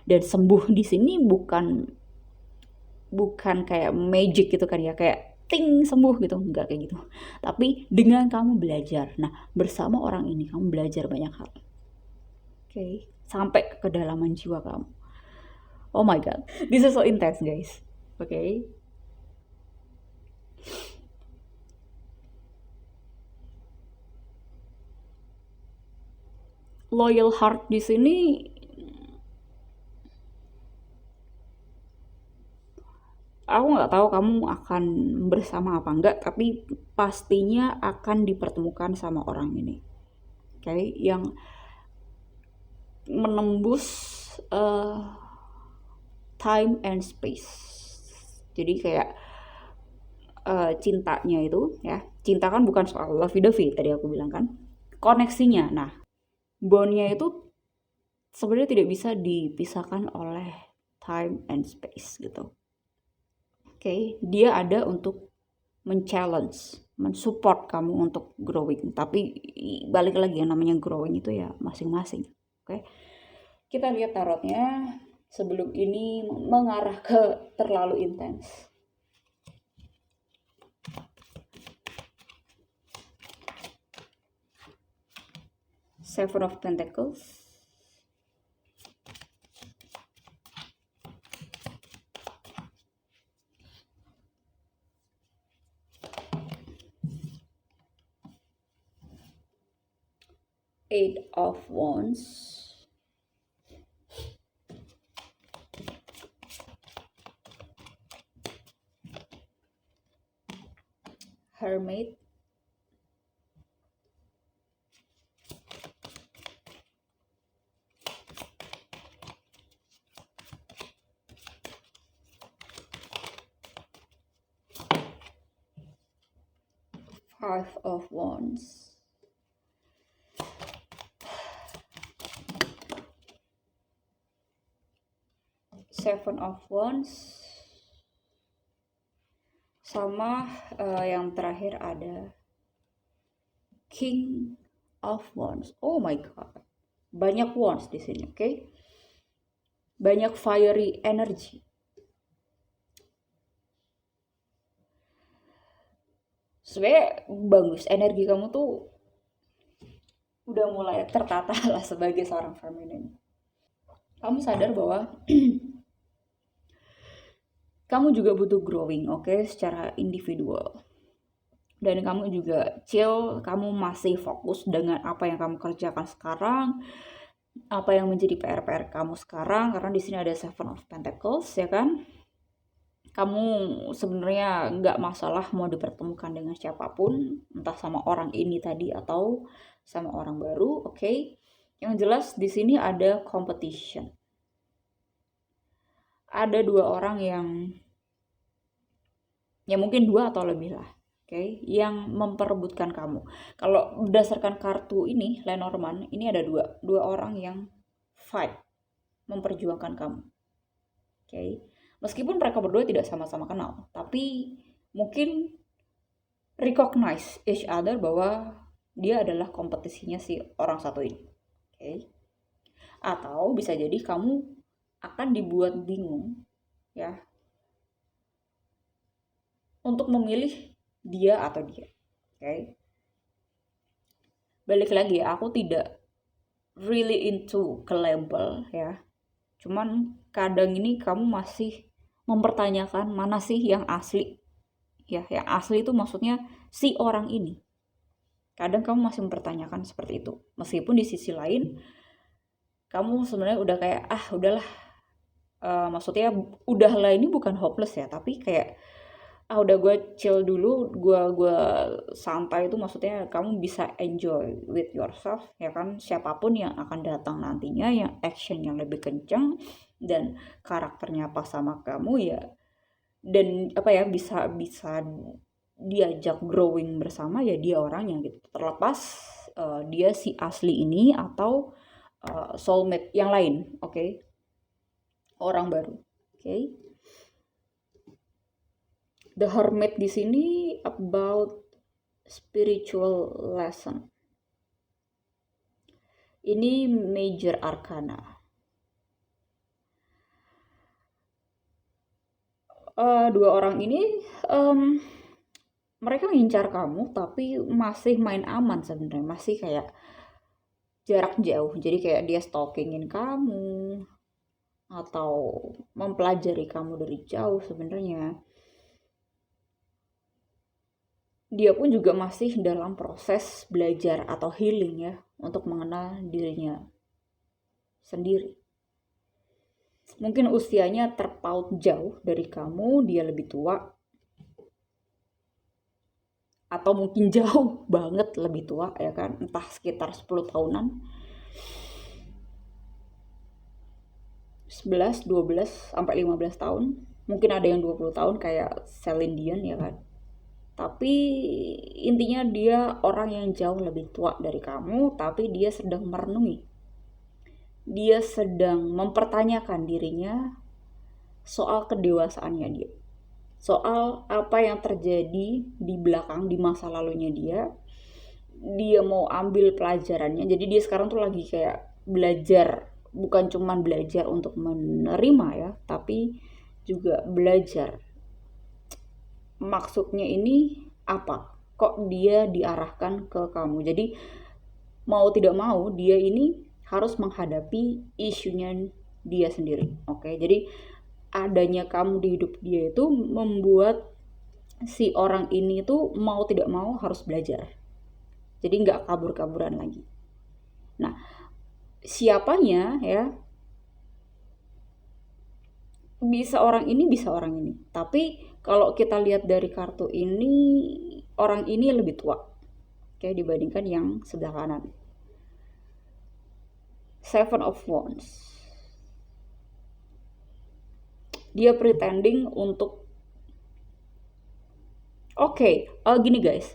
Dan sembuh di sini bukan kayak magic gitu kan ya, kayak ting sembuh gitu, enggak kayak gitu. Tapi dengan kamu belajar. Nah, bersama orang ini kamu belajar banyak hal. Oke, sampai ke kedalaman jiwa kamu. Oh my god, this is so intense guys. Oke. Loyal heart di sini aku nggak tahu kamu akan bersama apa enggak, tapi pastinya akan dipertemukan sama orang ini. Oke, yang menembus time and space. Jadi kayak cintanya itu ya, cinta kan bukan soal lovey-dovey tadi aku bilang kan, koneksinya. Nah, bondnya itu sebenarnya tidak bisa dipisahkan oleh time and space gitu. Oke, dia ada untuk men-challenge, men-support kamu untuk growing. Tapi balik lagi yang namanya growing itu ya masing-masing. Oke. Kita lihat tarotnya sebelum ini mengarah ke terlalu intens. Seven of Pentacles. Eight of Wands. Hermit. Five of Wands. Seven of Wands, sama yang terakhir ada King of Wands. Oh my god, banyak wands di sini, oke? Banyak fiery energy. Sebenarnya bagus, energi kamu tuh udah mulai tertata lah sebagai seorang feminin. Kamu sadar bahwa kamu juga butuh growing, oke? Secara individual. Dan kamu juga chill, kamu masih fokus dengan apa yang kamu kerjakan sekarang, apa yang menjadi PR-PR kamu sekarang, karena di sini ada Seven of Pentacles, ya kan? Kamu sebenarnya nggak masalah mau dipertemukan dengan siapapun, entah sama orang ini tadi atau sama orang baru, oke? Yang jelas di sini ada competition. Ada dua orang yang ya mungkin dua atau lebih lah, oke, yang memperebutkan kamu. Kalau berdasarkan kartu ini, Lenormand, ini ada dua orang yang fight, memperjuangkan kamu, oke. Meskipun mereka berdua tidak sama-sama kenal, tapi mungkin recognize each other bahwa dia adalah kompetisinya si orang satu ini, oke. Atau bisa jadi kamu akan dibuat bingung, ya, untuk memilih dia atau dia, oke. Balik lagi ya, aku tidak really into ke label ya, cuman kadang ini kamu masih mempertanyakan mana sih yang asli ya. Yang asli itu maksudnya si orang ini. Kadang kamu masih mempertanyakan seperti itu, meskipun di sisi lain kamu sebenarnya udah kayak udahlah, maksudnya udahlah, ini bukan hopeless ya, tapi kayak udah gue chill dulu, gue santai. Itu maksudnya kamu bisa enjoy with yourself, ya kan? Siapapun yang akan datang nantinya, yang action yang lebih kencang dan karakternya pas sama kamu ya, dan bisa diajak growing bersama, ya dia orangnya gitu. Terlepas dia si asli ini atau soulmate yang lain, oke? Orang baru, oke? The Hermit di sini about spiritual lesson. Ini major arcana. Dua orang ini mereka ngincar kamu, tapi masih main aman sebenarnya, masih kayak jarak jauh. Jadi kayak dia stalkingin kamu atau mempelajari kamu dari jauh sebenarnya. Dia pun juga masih dalam proses belajar atau healing ya, untuk mengenal dirinya sendiri. Mungkin usianya terpaut jauh dari kamu, dia lebih tua, atau mungkin jauh banget lebih tua, ya kan, entah sekitar 10 tahunan, 11, 12, sampai 15 tahun. Mungkin ada yang 20 tahun kayak Celine Dion, ya kan. Tapi intinya dia orang yang jauh lebih tua dari kamu, tapi dia sedang merenungi. Dia sedang mempertanyakan dirinya soal kedewasaannya dia. Soal apa yang terjadi di belakang, di masa lalunya dia. Dia mau ambil pelajarannya. Jadi dia sekarang tuh lagi kayak belajar, bukan cuma belajar untuk menerima ya, tapi juga belajar. Maksudnya ini apa? Kok dia diarahkan ke kamu? Jadi mau tidak mau dia ini harus menghadapi isunya dia sendiri. Oke, jadi adanya kamu di hidup dia itu membuat si orang ini tuh mau tidak mau harus belajar. Jadi nggak kabur-kaburan lagi. Nah, siapanya ya? Bisa orang ini, bisa orang ini. Tapi kalau kita lihat dari kartu ini, orang ini lebih tua, oke, dibandingkan yang sebelah kanan. Seven of Wands. Dia pretending untuk gini guys,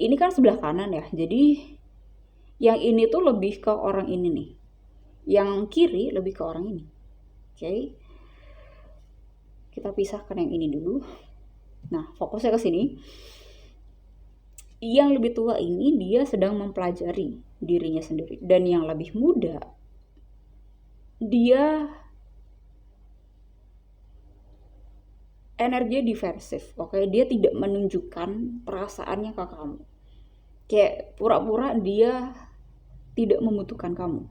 ini kan sebelah kanan ya. Jadi yang ini tuh lebih ke orang ini nih. Yang kiri lebih ke orang ini. Oke. Kita pisahkan yang ini dulu. Nah, fokusnya ke sini. Yang lebih tua ini dia sedang mempelajari dirinya sendiri, dan yang lebih muda dia energinya diversif, oke? Dia tidak menunjukkan perasaannya ke kamu. Kayak pura-pura dia tidak membutuhkan kamu.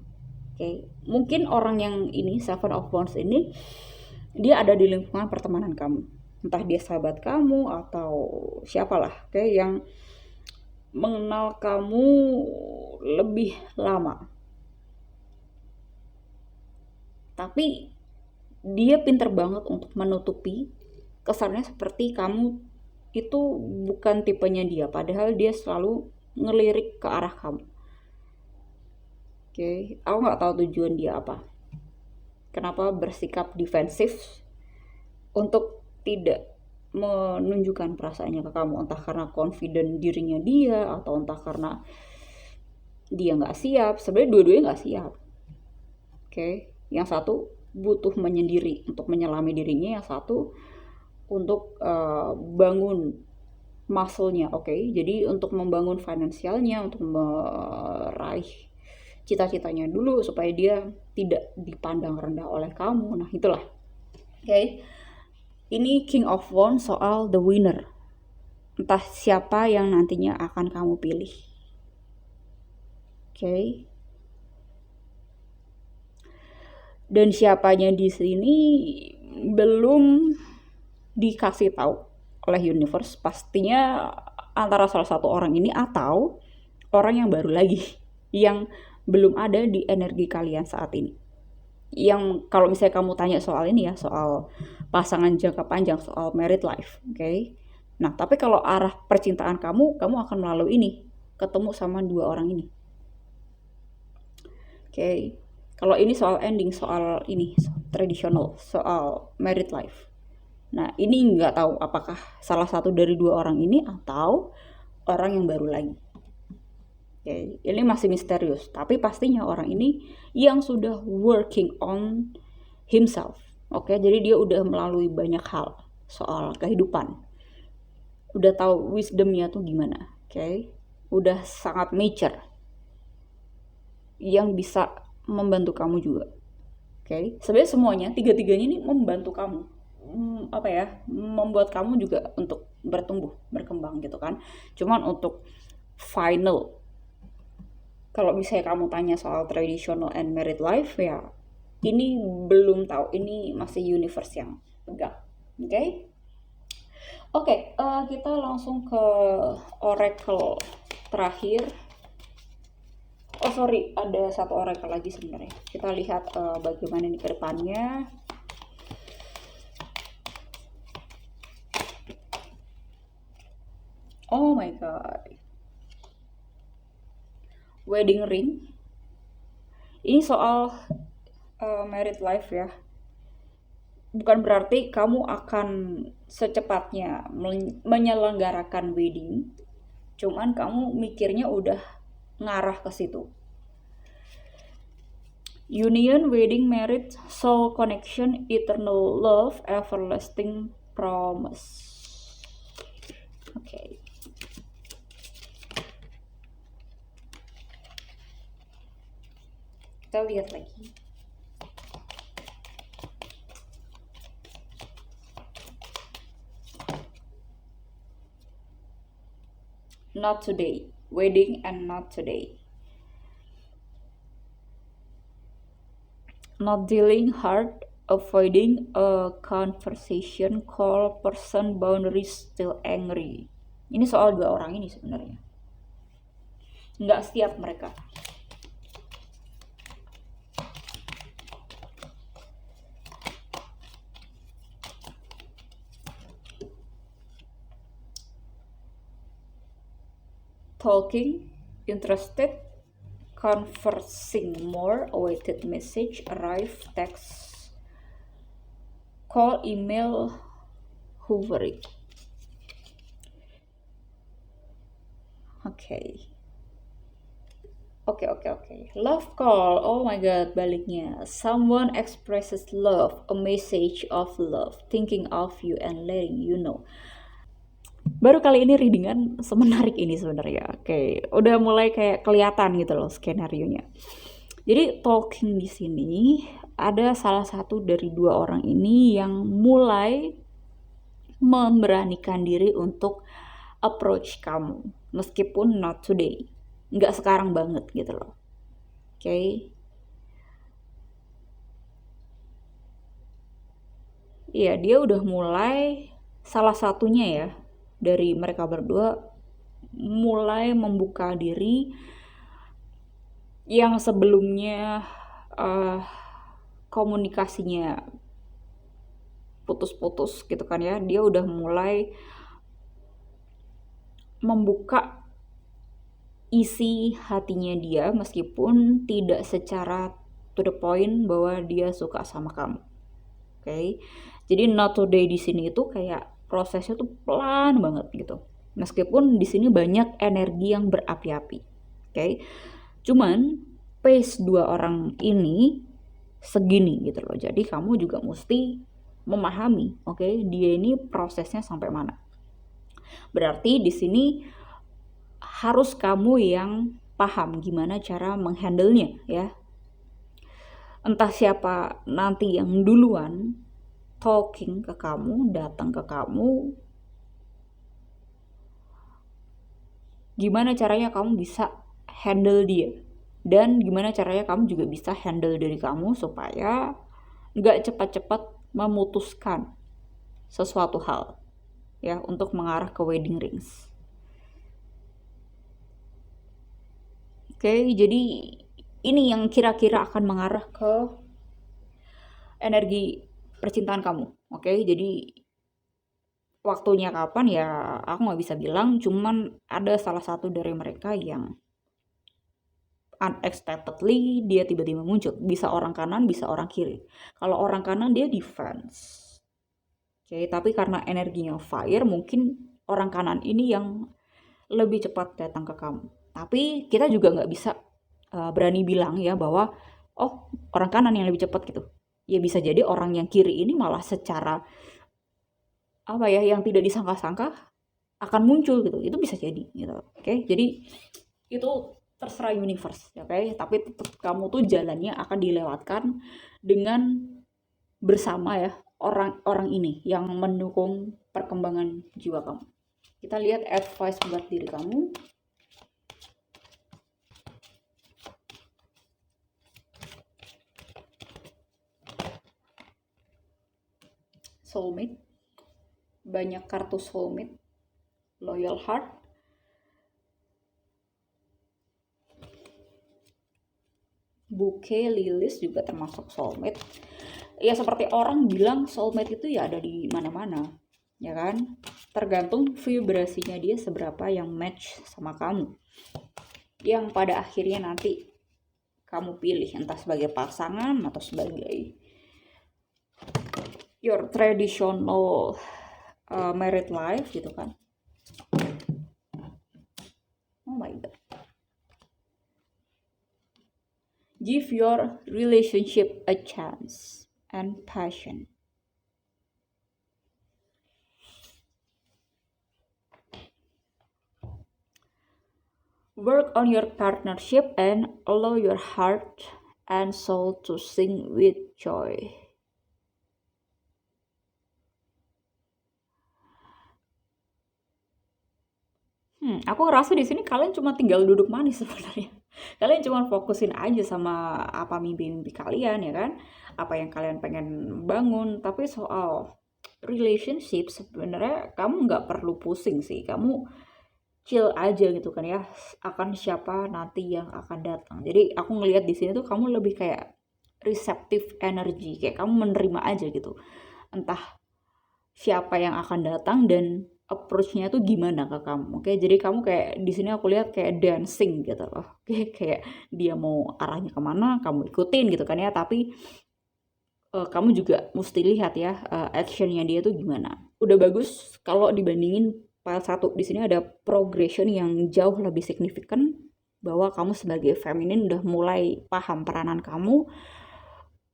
Oke. Mungkin orang yang ini, Seven of Wands ini, dia ada di lingkungan pertemanan kamu. Entah dia sahabat kamu atau siapalah, oke, yang mengenal kamu lebih lama. Tapi dia pinter banget untuk menutupi kesannya seperti kamu itu bukan tipenya dia, padahal dia selalu ngelirik ke arah kamu. Oke, aku nggak tahu tujuan dia apa. Kenapa bersikap defensif untuk tidak menunjukkan perasaannya ke kamu, entah karena confident dirinya dia atau entah karena dia nggak siap. Sebenarnya dua-duanya nggak siap. Oke, yang satu butuh menyendiri untuk menyelami dirinya, yang satu untuk bangun muscle-nya, oke? Jadi untuk membangun finansialnya, untuk meraih cita-citanya dulu supaya dia tidak dipandang rendah oleh kamu. Nah, itulah. Oke. Ini King of Wands soal the winner. Entah siapa yang nantinya akan kamu pilih. Oke. Dan siapanya di sini belum dikasih tahu oleh universe, pastinya antara salah satu orang ini atau orang yang baru lagi yang belum ada di energi kalian saat ini. Yang kalau misalnya kamu tanya soal ini ya, soal pasangan jangka panjang, soal married life, oke? Nah, tapi kalau arah percintaan kamu akan melalui ini, ketemu sama dua orang ini. Oke. Kalau ini soal ending, soal ini tradisional, soal married life. Nah, ini nggak tahu apakah salah satu dari dua orang ini atau orang yang baru lagi. Oke, ini masih misterius, tapi pastinya orang ini yang sudah working on himself. Oke, jadi dia udah melalui banyak hal soal kehidupan. Udah tahu wisdomnya tuh gimana. Oke, udah sangat mature yang bisa membantu kamu juga. Oke, sebenarnya semuanya tiga-tiganya ini membantu kamu. Membuat kamu juga untuk bertumbuh, berkembang gitu kan. Cuman untuk final, kalau misalnya kamu tanya soal traditional and married life, ya ini belum tahu, ini masih universe yang pegang. Oke, kita langsung ke oracle terakhir. Oh sorry, ada satu oracle lagi sebenarnya. Kita lihat bagaimana ini ke depannya. Oh my god. Wedding ring. Ini soal married life ya. Bukan berarti kamu akan secepatnya menyelenggarakan wedding. Cuman kamu mikirnya udah ngarah ke situ. Union, wedding, marriage, soul connection, eternal love, everlasting promise. Oke. Kita lihat lagi. Not today. Wedding and not today. Not dealing hard, avoiding a conversation, call person, boundaries, still angry. Ini soal dua orang ini sebenarnya. Nggak setiap mereka. Talking, interested, conversing more, awaited message, arrive, text, call, email, hovering. Oke. Oke, oke, oke. Love call. Oh my god, baliknya. Someone expresses love, a message of love, thinking of you and letting you know. Baru kali ini readingan semenarik ini sebenarnya. Oke, udah mulai kayak kelihatan gitu loh skenario-nya. Jadi talking di sini ada salah satu dari dua orang ini yang mulai memberanikan diri untuk approach kamu, meskipun not today, nggak sekarang banget gitu loh. Oke. Iya, dia udah mulai, salah satunya ya dari mereka berdua mulai membuka diri yang sebelumnya komunikasinya putus-putus gitu kan ya. Dia udah mulai membuka isi hatinya dia meskipun tidak secara to the point bahwa dia suka sama kamu. Oke. Jadi not today di sini itu kayak prosesnya tuh pelan banget gitu. Meskipun di sini banyak energi yang berapi-api. Oke. Cuman pace dua orang ini segini gitu loh. Jadi kamu juga mesti memahami, oke, dia ini prosesnya sampai mana. Berarti di sini harus kamu yang paham gimana cara menghandle-nya ya. Entah siapa nanti yang duluan talking ke kamu, datang ke kamu, gimana caranya kamu bisa handle dia. Dan gimana caranya kamu juga bisa handle diri kamu supaya nggak cepat-cepat memutuskan sesuatu hal ya untuk mengarah ke wedding rings. Oke, jadi ini yang kira-kira akan mengarah ke energi percintaan kamu. Oke, jadi waktunya kapan ya aku nggak bisa bilang, cuman ada salah satu dari mereka yang unexpectedly dia tiba-tiba muncul. Bisa orang kanan, bisa orang kiri. Kalau orang kanan dia defense. Oke, tapi karena energinya fire, mungkin orang kanan ini yang lebih cepat datang ke kamu. Tapi kita juga nggak bisa berani bilang ya bahwa oh orang kanan yang lebih cepat gitu. Ya bisa jadi orang yang kiri ini malah secara apa ya yang tidak disangka-sangka akan muncul gitu. Itu bisa jadi gitu. Oke, jadi itu terserah universe, oke? Tapi tetap kamu tuh jalannya akan dilewatkan dengan bersama ya orang-orang ini yang mendukung perkembangan jiwa kamu. Kita lihat advice buat diri kamu. Soulmate. Banyak kartu soulmate. Loyal heart. Bouquet, lilies juga termasuk soulmate. Ya seperti orang bilang soulmate itu ya ada di mana-mana, ya kan? Tergantung vibrasinya dia seberapa yang match sama kamu. Yang pada akhirnya nanti kamu pilih entah sebagai pasangan atau sebagai your traditional married life gitu kan. Oh my god. Give your relationship a chance and passion. Work on your partnership and allow your heart and soul to sing with joy. Aku ngerasa di sini kalian cuma tinggal duduk manis sebenarnya. Kalian cuma fokusin aja sama apa mimpi-mimpi kalian ya kan, apa yang kalian pengen bangun. Tapi soal relationship sebenarnya kamu nggak perlu pusing sih, kamu chill aja gitu kan ya akan siapa nanti yang akan datang. Jadi aku ngelihat di sini tuh kamu lebih kayak receptive energy, kayak kamu menerima aja gitu entah siapa yang akan datang dan approach-nya tuh gimana ke kamu. Oke, jadi kamu kayak di sini aku lihat kayak dancing gitu loh. Oke, kayak dia mau arahnya kemana, kamu ikutin gitu kan ya. Tapi kamu juga mesti lihat ya actionnya dia tuh gimana. Udah bagus kalau dibandingin file 1. Di sini ada progression yang jauh lebih signifikan. bahwa kamu sebagai feminin udah mulai paham peranan kamu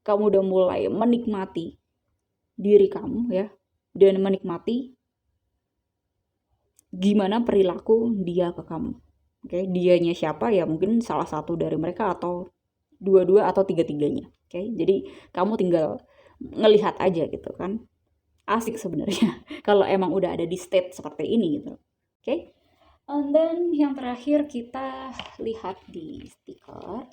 udah mulai menikmati diri kamu ya, dan menikmati gimana perilaku dia ke kamu. Oke, dianya siapa ya, mungkin salah satu dari mereka atau dua-dua atau tiga-tiganya. Oke, jadi kamu tinggal ngelihat aja gitu kan. Asik sebenarnya kalau emang udah ada di state seperti ini gitu. Oke. And then yang terakhir kita lihat di stiker.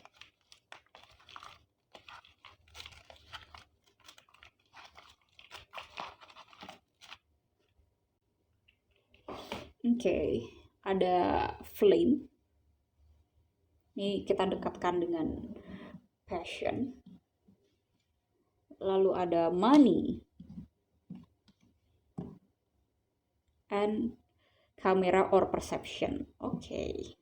Oke, ada flame. Ini kita dekatkan dengan passion. Lalu ada money and camera or perception. Oke.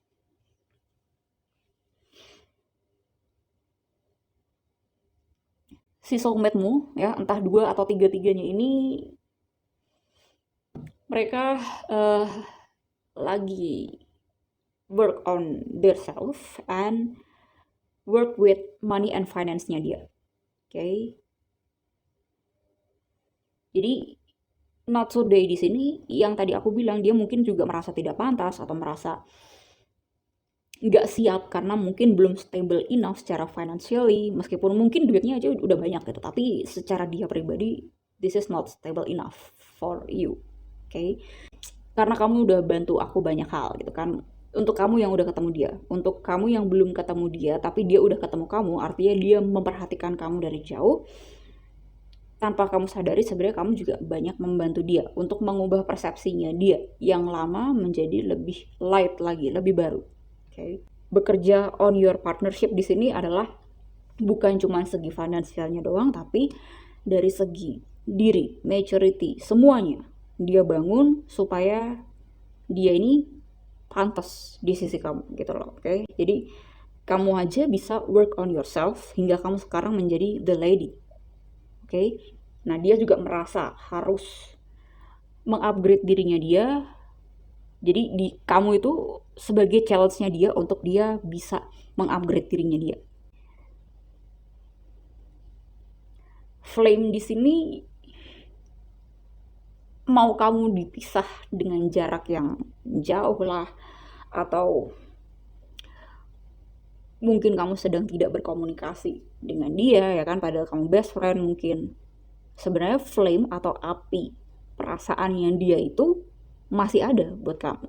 Si soulmate-mu ya, entah dua atau tiga-tiganya ini mereka lagi work on their self and work with money and finance-nya dia. Oke. Jadi not so day di sini yang tadi aku bilang, dia mungkin juga merasa tidak pantas atau merasa nggak siap karena mungkin belum stable enough secara financially, meskipun mungkin duitnya aja udah banyak gitu, tapi secara dia pribadi this is not stable enough for you. Oke. Karena kamu udah bantu aku banyak hal gitu kan. Untuk kamu yang udah ketemu dia, untuk kamu yang belum ketemu dia tapi dia udah ketemu kamu, artinya dia memperhatikan kamu dari jauh. Tanpa kamu sadari sebenarnya kamu juga banyak membantu dia untuk mengubah persepsinya dia yang lama menjadi lebih light lagi, lebih baru. Oke. Bekerja on your partnership di sini adalah bukan cuma segi finansialnya doang, tapi dari segi diri, maturity, semuanya dia bangun supaya dia ini pantas di sisi kamu gitu loh. Oke. Jadi kamu aja bisa work on yourself hingga kamu sekarang menjadi the lady. Oke. Nah, dia juga merasa harus mengupgrade dirinya dia. Jadi kamu itu sebagai challenge-nya dia untuk dia bisa mengupgrade dirinya dia. Flame di sini mau kamu dipisah dengan jarak yang jauh lah, atau mungkin kamu sedang tidak berkomunikasi dengan dia ya kan, padahal kamu best friend mungkin. Sebenarnya flame atau api perasaannya dia itu masih ada buat kamu.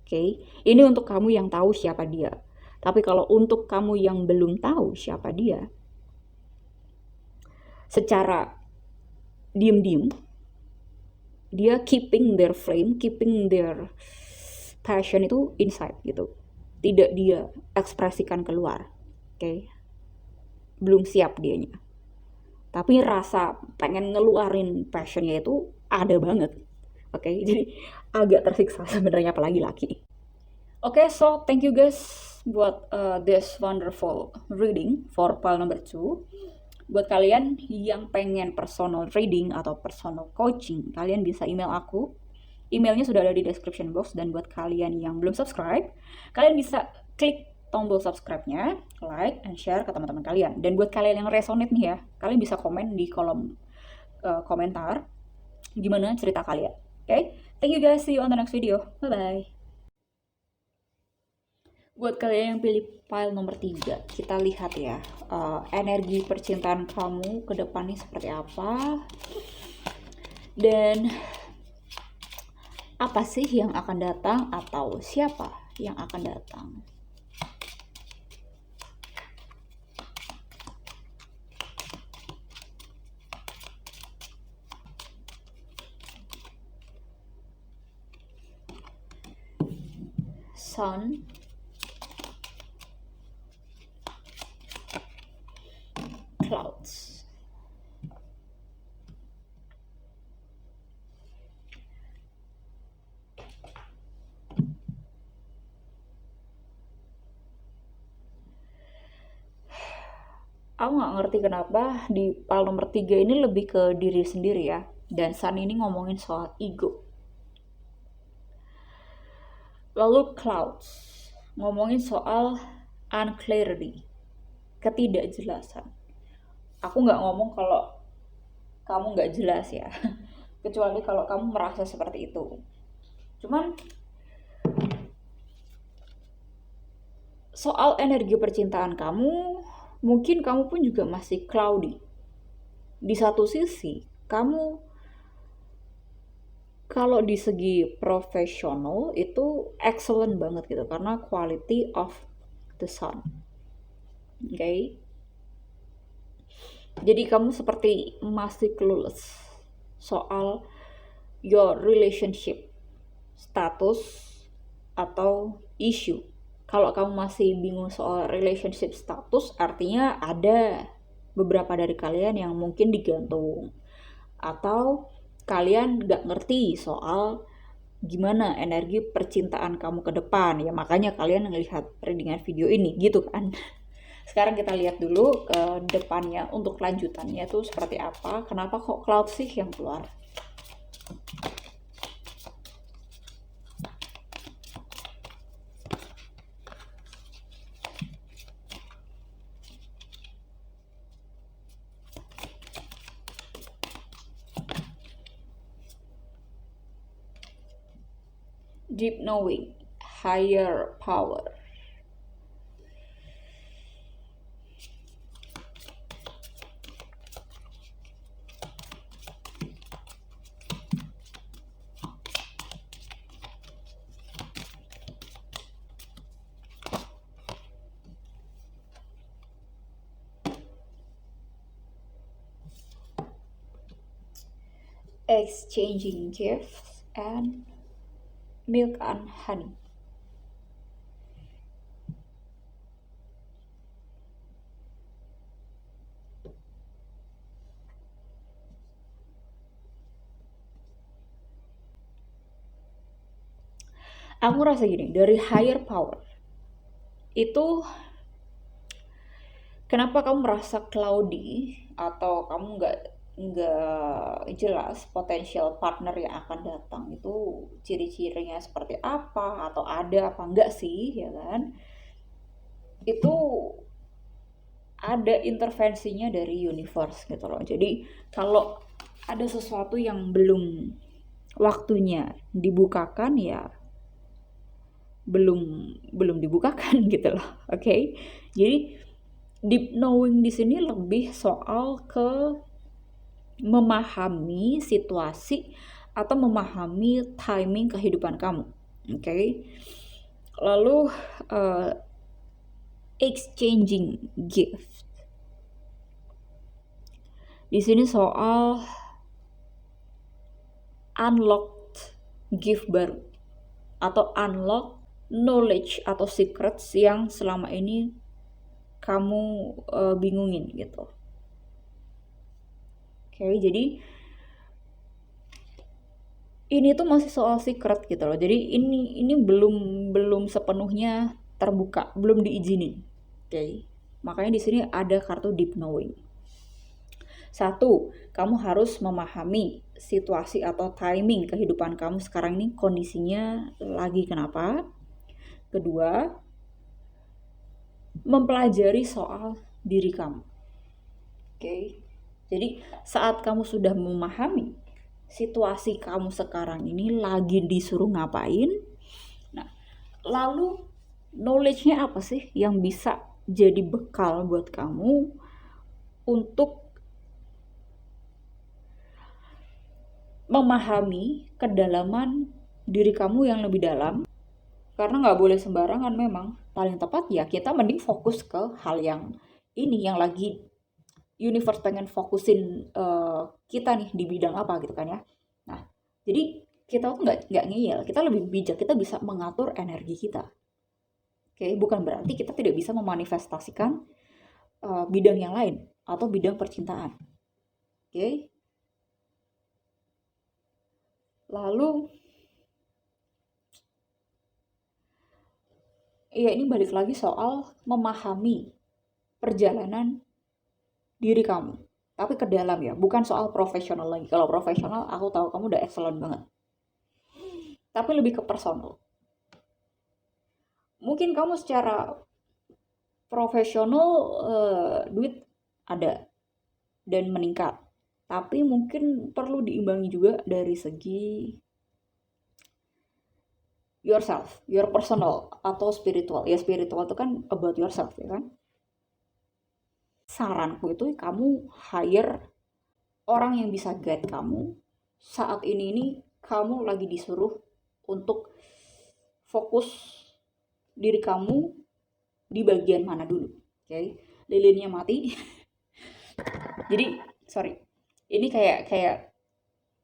Oke, ini untuk kamu yang tahu siapa dia. Tapi kalau untuk kamu yang belum tahu siapa dia, secara diem-diem dia keeping their flame, keeping their passion itu inside gitu. Tidak dia ekspresikan keluar. Oke. Belum siap dianya. Tapi rasa pengen ngeluarin passionnya itu ada banget. Oke, jadi agak tersiksa sebenarnya apalagi laki. Oke, so thank you guys buat this wonderful reading for pile number 2. Buat kalian yang pengen personal reading atau personal coaching, kalian bisa email aku. Emailnya sudah ada di description box. Dan buat kalian yang belum subscribe, kalian bisa klik tombol subscribe-nya, like, and share ke teman-teman kalian. Dan buat kalian yang resonate nih ya, kalian bisa komen di kolom komentar gimana cerita kalian. Oke? Thank you guys, see you on the next video. Bye-bye. Buat kalian yang pilih pile nomor 3, kita lihat ya energi percintaan kamu ke depannya seperti apa, dan apa sih yang akan datang atau siapa yang akan datang. Sun, clouds. Aku nggak ngerti kenapa di pile nomor 3 ini lebih ke diri sendiri ya. Dan Sun ini ngomongin soal ego. Lalu clouds. ngomongin soal unclarity, ketidakjelasan. Aku nggak ngomong kalau kamu nggak jelas ya, kecuali kalau kamu merasa seperti itu. Cuman soal energi percintaan kamu, mungkin kamu pun juga masih cloudy. Di satu sisi, kamu kalau di segi profesional itu excellent banget gitu, karena quality of the sun. Oke. Okay? Jadi kamu seperti masih clueless soal your relationship status atau issue. Kalau kamu masih bingung soal relationship status, artinya ada beberapa dari kalian yang mungkin digantung. Atau kalian gak ngerti soal gimana energi percintaan kamu ke depan. Ya makanya kalian ngelihat readingan video ini gitu kan. Sekarang kita lihat dulu ke depannya untuk lanjutannya tuh seperti apa. Kenapa kok cloud sih yang keluar? Deep knowing, higher power. Exchanging gifts and milk and honey. Aku rasa gini, dari higher power itu kenapa kamu merasa cloudy atau kamu nggak jelas potensial partner yang akan datang itu ciri-cirinya seperti apa atau ada apa enggak sih, ya kan? Itu ada intervensinya dari universe gitu loh. Jadi kalau ada sesuatu yang belum waktunya dibukakan, ya belum dibukakan gitu loh. Oke. Jadi deep knowing di sini lebih soal ke memahami situasi atau memahami timing kehidupan kamu. Oke. Lalu exchanging gift. Di sini soal unlocked gift baru atau unlock knowledge atau secrets yang selama ini kamu bingungin gitu. Oke, jadi ini tuh masih soal secret gitu loh. Jadi ini belum sepenuhnya terbuka, belum diizinin. Oke. Makanya di sini ada kartu deep knowing. 1, kamu harus memahami situasi atau timing kehidupan kamu sekarang ini kondisinya lagi kenapa. 2, mempelajari soal diri kamu. Oke. Jadi saat kamu sudah memahami situasi kamu sekarang ini lagi disuruh ngapain, nah lalu knowledge-nya apa sih yang bisa jadi bekal buat kamu untuk memahami kedalaman diri kamu yang lebih dalam. Karena nggak boleh sembarangan memang. Paling tepat ya kita mending fokus ke hal yang ini, yang lagi universe pengen fokusin kita nih di bidang apa gitu kan ya. Nah, jadi kita tuh nggak ngeyel, kita lebih bijak, kita bisa mengatur energi kita. Oke, bukan berarti kita tidak bisa memanifestasikan bidang yang lain atau bidang percintaan. Oke. Lalu ya ini balik lagi soal memahami perjalanan diri kamu, tapi ke dalam ya, bukan soal profesional lagi. Kalau profesional aku tahu kamu udah excellent banget, tapi lebih ke personal. Mungkin kamu secara profesional duit ada dan meningkat, tapi mungkin perlu diimbangi juga dari segi yourself, your personal atau spiritual. Ya spiritual itu kan about yourself ya kan. Saranku itu kamu hire orang yang bisa guide kamu. Saat ini kamu lagi disuruh untuk fokus diri kamu di bagian mana dulu. Oke, lilinnya mati. Jadi sorry, ini kayak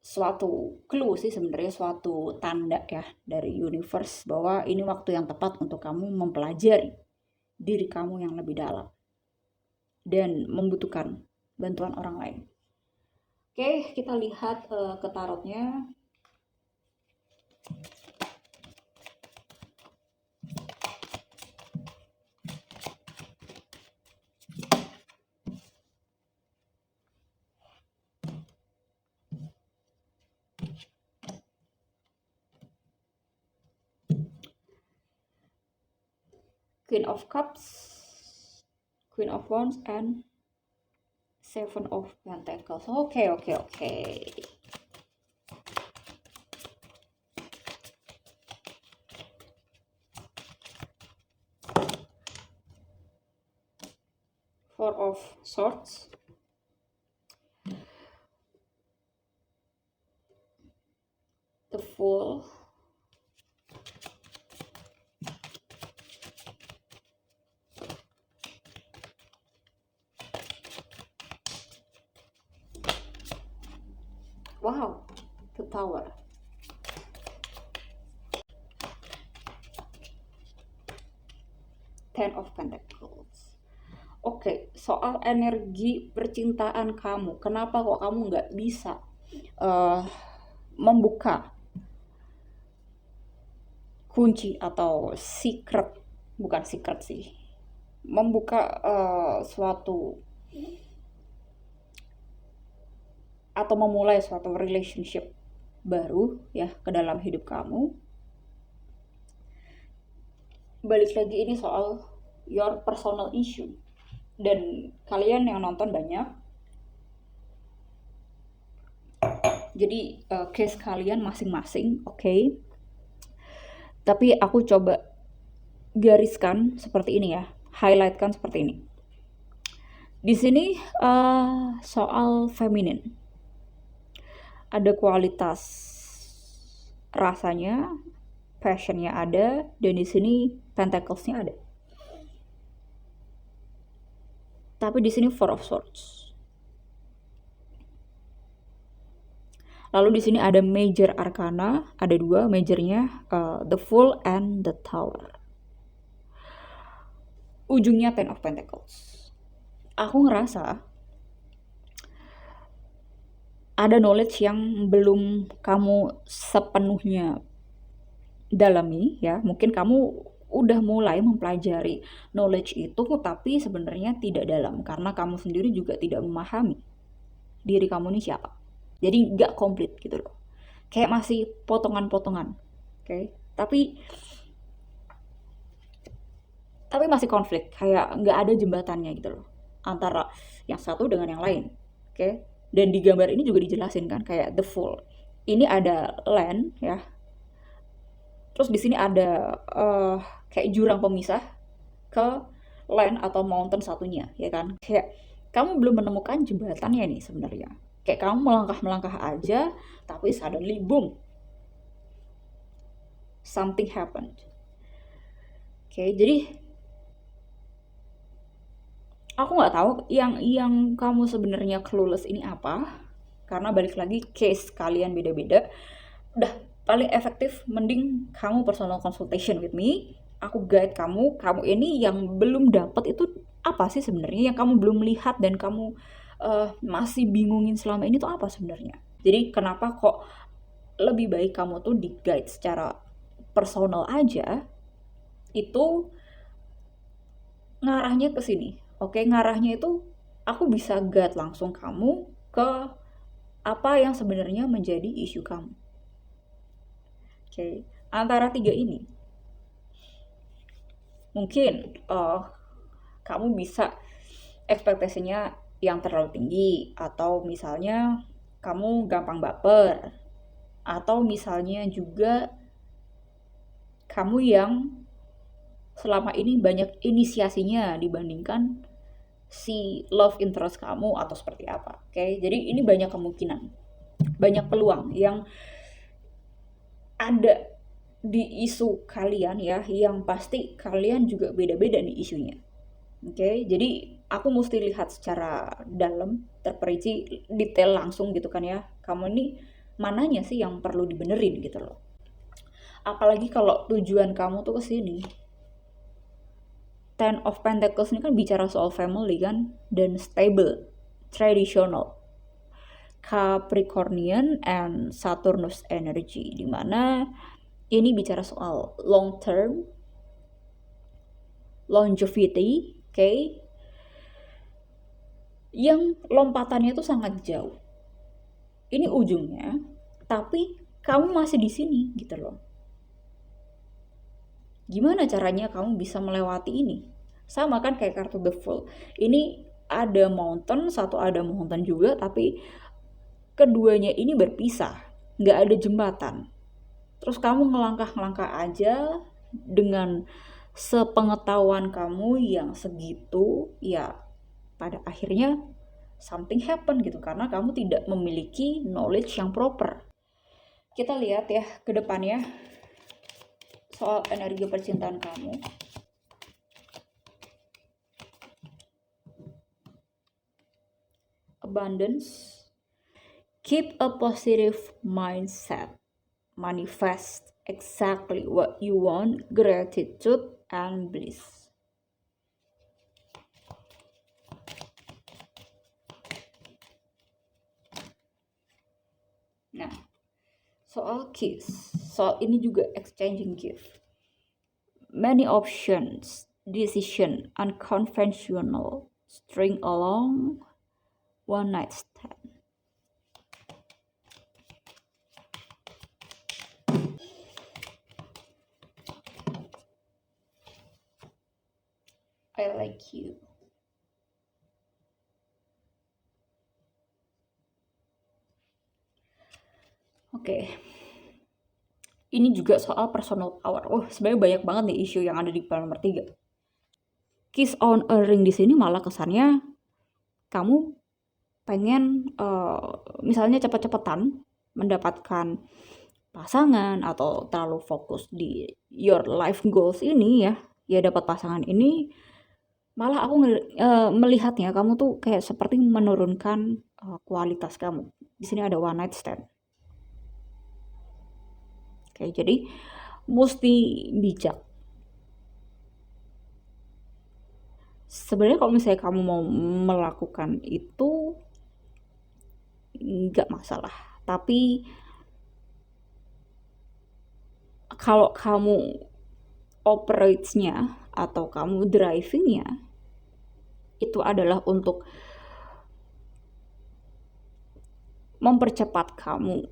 suatu clue sih sebenarnya, suatu tanda ya dari universe bahwa ini waktu yang tepat untuk kamu mempelajari diri kamu yang lebih dalam dan membutuhkan bantuan orang lain. Oke, kita lihat ke tarotnya. Queen of Cups, Queen of Wands, and Seven of Pentacles. Oke. Four of Swords, the Fool, wow, the Tower, Ten of Pentacles. Oke, soal energi percintaan kamu, kenapa kok kamu nggak bisa membuka kunci atau secret, bukan secret sih, membuka suatu atau memulai suatu relationship baru ya ke dalam hidup kamu. Balik lagi ini soal your personal issue. Dan kalian yang nonton banyak, jadi case kalian masing-masing, oke. Tapi aku coba gariskan seperti ini ya, highlightkan seperti ini. Di sini soal feminin, ada kualitas rasanya, passionnya ada, dan di sini pentacles-nya ada. Tapi di sini Four of Swords. Lalu di sini ada major arcana, ada dua majornya, the Fool and the Tower. Ujungnya Ten of Pentacles. Aku ngerasa ada knowledge yang belum kamu sepenuhnya dalami ya. Mungkin kamu udah mulai mempelajari knowledge itu, tapi sebenarnya tidak dalam karena kamu sendiri juga tidak memahami diri kamu ini siapa. Jadi nggak komplit gitu loh, kayak masih potongan-potongan, oke? Tapi masih konflik, kayak nggak ada jembatannya gitu loh antara yang satu dengan yang lain, oke? Dan di gambar ini juga dijelasin kan, kayak the Fool ini ada land ya, terus di sini ada kayak jurang pemisah ke land atau mountain satunya ya kan. Kayak kamu belum menemukan jembatannya nih sebenarnya, kayak kamu melangkah aja tapi suddenly boom, something happened. Oke, jadi aku nggak tahu yang kamu sebenarnya clueless ini apa, karena balik lagi case kalian beda-beda. Udah paling efektif mending kamu personal consultation with me, aku guide kamu ini yang belum dapat itu apa sih sebenarnya, yang kamu belum lihat dan kamu masih bingungin selama ini tuh apa sebenarnya. Jadi kenapa kok lebih baik kamu tuh di guide secara personal aja, itu ngarahnya ke sini. Oke, ngarahnya itu aku bisa guide langsung kamu ke apa yang sebenarnya menjadi isu kamu. Oke, antara tiga ini Mungkin kamu bisa ekspektasinya yang terlalu tinggi, atau misalnya kamu gampang baper, atau misalnya juga kamu yang selama ini banyak inisiasinya dibandingkan si love interest kamu atau seperti apa. Oke, jadi ini banyak kemungkinan, banyak peluang yang ada di isu kalian ya, yang pasti kalian juga beda-beda nih isunya. Oke, jadi aku mesti lihat secara dalam, terperinci, detail langsung gitu kan ya. Kamu ini mananya sih yang perlu dibenerin gitu loh. Apalagi kalau tujuan kamu tuh ke sini. Ten of Pentacles ini kan bicara soal family kan, dan stable, traditional, Capricornian and Saturnus energy, dimana ini bicara soal long term, longevity, oke, yang lompatannya tuh sangat jauh. Ini ujungnya, tapi kamu masih di sini gitu loh. Gimana caranya kamu bisa melewati ini? Sama kan kayak kartu The Fool. Ini ada mountain, satu ada mountain juga, tapi keduanya ini berpisah, nggak ada jembatan. Terus kamu ngelangkah-ngelangkah aja dengan sepengetahuan kamu yang segitu, ya pada akhirnya something happen gitu, karena kamu tidak memiliki knowledge yang proper. Kita lihat ya ke depannya soal energi percintaan kamu. Abundance. Keep a positive mindset. Manifest exactly what you want. Gratitude and bliss. Nah, soal kiss, soal ini juga exchanging gift. Many options, decision unconventional, string along, one night stand. I like you. Oke. Ini juga soal personal power. Sebenarnya banyak banget nih isu yang ada di kepala nomor 3. Kiss on a ring di sini malah kesannya kamu pengen misalnya cepet-cepetan mendapatkan pasangan, atau terlalu fokus di your life goals ini ya dapat pasangan ini, malah aku melihatnya kamu tuh kayak seperti menurunkan kualitas kamu. Di sini ada one night stand. Oke, jadi mesti bijak. Sebenarnya kalau misalnya kamu mau melakukan itu nggak masalah, tapi kalau kamu operate-nya atau kamu driving-nya itu adalah untuk mempercepat kamu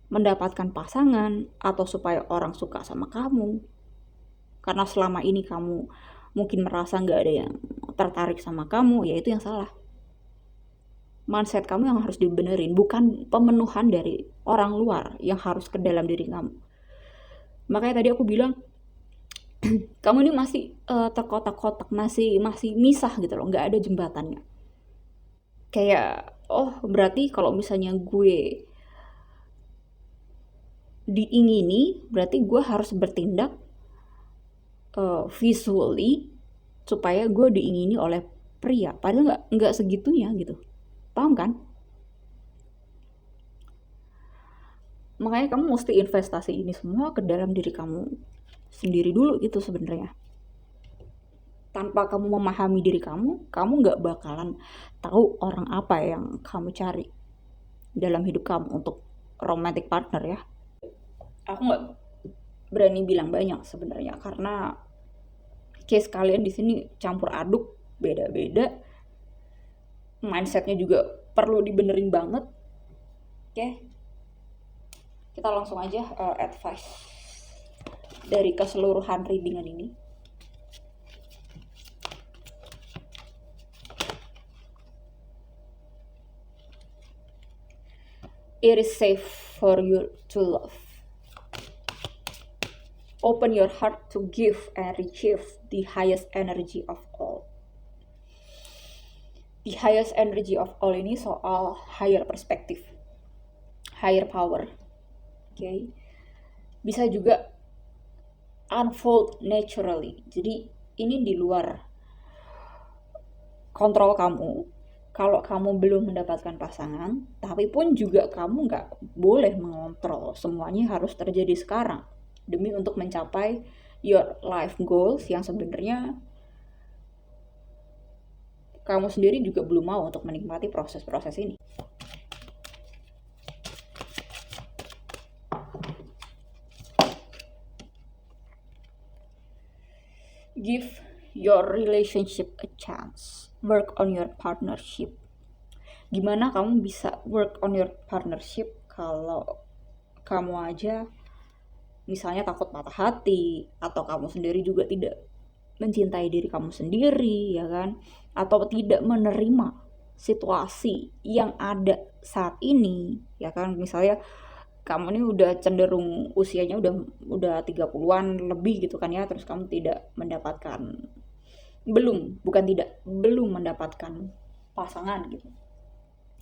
mendapatkan pasangan, atau supaya orang suka sama kamu, karena selama ini kamu mungkin merasa nggak ada yang tertarik sama kamu, ya itu yang salah. Mindset kamu yang harus dibenerin, bukan pemenuhan dari orang luar yang harus ke dalam diri kamu. Makanya tadi aku bilang kamu ini masih terkotak-kotak, masih misah gitu loh, nggak ada jembatannya. Kayak berarti kalau misalnya gue diingini, berarti gue harus bertindak visually supaya gue diingini oleh pria, padahal nggak segitunya gitu. Paham kan? Makanya kamu mesti investasi ini semua ke dalam diri kamu sendiri dulu gitu sebenarnya. Tanpa kamu memahami diri kamu nggak bakalan tahu orang apa yang kamu cari dalam hidup kamu untuk romantic partner ya. Aku nggak berani bilang banyak sebenarnya, karena case kalian di sini campur aduk, beda-beda, mindsetnya juga perlu dibenerin banget. Oke, kita langsung aja advice. dari keseluruhan readingan ini? It is safe for you to love. Open your heart to give and retrieve the highest energy of all. The highest energy of all ini soal higher perspective, higher power. Okay. Bisa juga unfold naturally. Jadi ini di luar kontrol kamu. Kalau kamu belum mendapatkan pasangan, tapi pun juga kamu nggak boleh mengontrol. Semuanya harus terjadi sekarang demi untuk mencapai your life goals yang sebenarnya kamu sendiri juga belum mau untuk menikmati proses-proses ini. Give your relationship a chance. Work on your partnership. Gimana kamu bisa work on your partnership kalau kamu aja misalnya takut patah hati, atau kamu sendiri juga tidak mencintai diri kamu sendiri, ya kan? Atau tidak menerima situasi yang ada saat ini, ya kan? Misalnya kamu ini udah cenderung usianya udah 30-an lebih gitu kan ya, terus kamu belum mendapatkan pasangan gitu.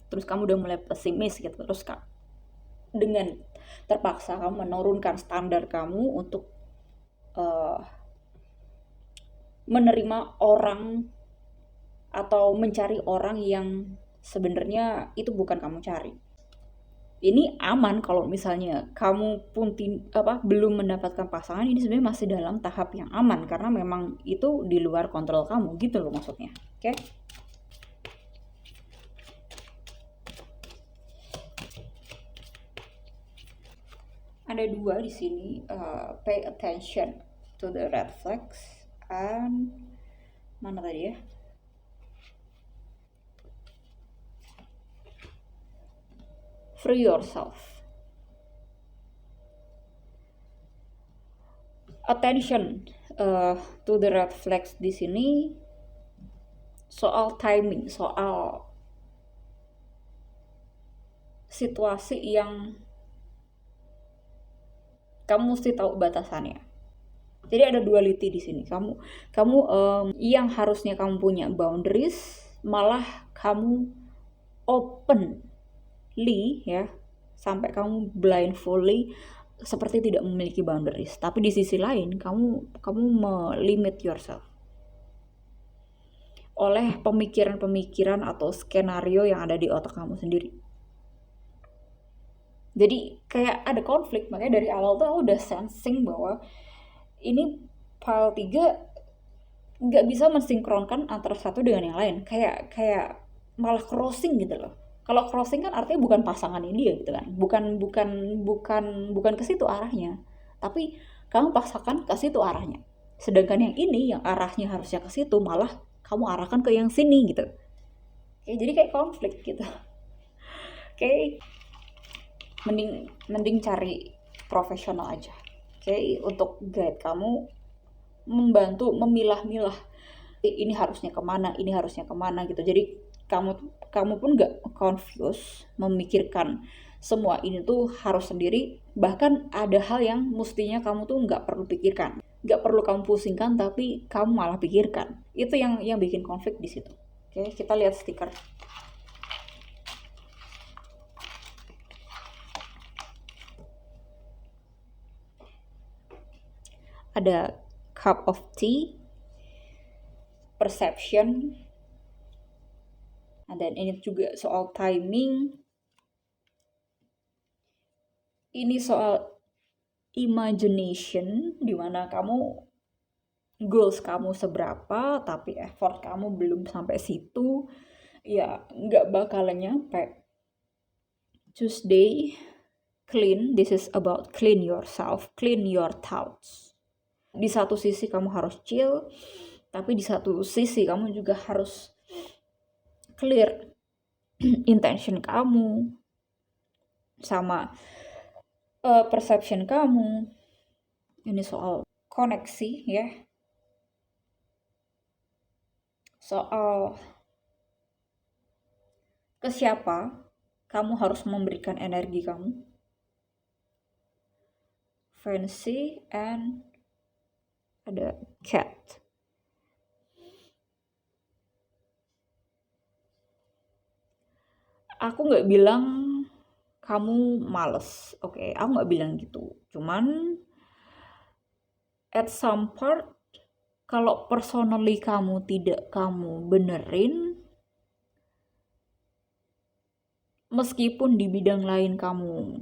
Terus kamu udah mulai pesimis gitu. Terus dengan terpaksa kamu menurunkan standar kamu untuk menerima orang atau mencari orang yang sebenarnya itu bukan kamu cari. Ini aman kalau misalnya kamu pun belum mendapatkan pasangan, ini sebenarnya masih dalam tahap yang aman karena memang itu di luar kontrol kamu gitu loh maksudnya. Oke? Ada dua di sini, pay attention to the red flags and mana tadi ya? Free yourself. Attention to the red flags di sini soal timing, soal situasi yang kamu mesti tahu batasannya. Jadi ada duality di sini. Kamu yang harusnya kamu punya boundaries, malah kamu openly ya, sampai kamu blindfoldly seperti tidak memiliki boundaries. Tapi di sisi lain kamu melimit yourself oleh pemikiran-pemikiran atau skenario yang ada di otak kamu sendiri. Jadi kayak ada konflik, makanya dari awal tuh aku udah sensing bahwa ini file 3 nggak bisa mensinkronkan antara satu dengan yang lain. Kayak malah crossing gitu loh. Kalau crossing kan artinya bukan pasangannya dia gitu kan. Bukan ke situ arahnya. Tapi kamu paksakan ke situ arahnya. Sedangkan yang ini yang arahnya harusnya ke situ malah kamu arahkan ke yang sini gitu. Oke, jadi kayak konflik gitu. Oke. Mending cari profesional aja. Oke, untuk guide kamu, membantu memilah-milah ini harusnya kemana gitu. Jadi kamu pun gak confused memikirkan semua ini tuh harus sendiri. Bahkan ada hal yang mestinya kamu tuh gak perlu pikirkan, gak perlu kamu pusingkan, tapi kamu malah pikirkan. Itu yang bikin konflik di situ. Oke, kita lihat stiker. Ada cup of tea, perception, dan ini juga soal timing. Ini soal imagination, dimana goals kamu seberapa, tapi effort kamu belum sampai situ. Ya, nggak bakalan nyampe. Tuesday, clean. This is about clean yourself, clean your thoughts. Di satu sisi kamu harus chill, tapi di satu sisi kamu juga harus clear intention kamu sama perception kamu. Ini soal koneksi ya. Soal ke siapa kamu harus memberikan energi kamu. Fancy and ada cat. Aku nggak bilang kamu males, oke? Aku nggak bilang gitu. Cuman at some part, kalau personally kamu tidak kamu benerin, meskipun di bidang lain kamu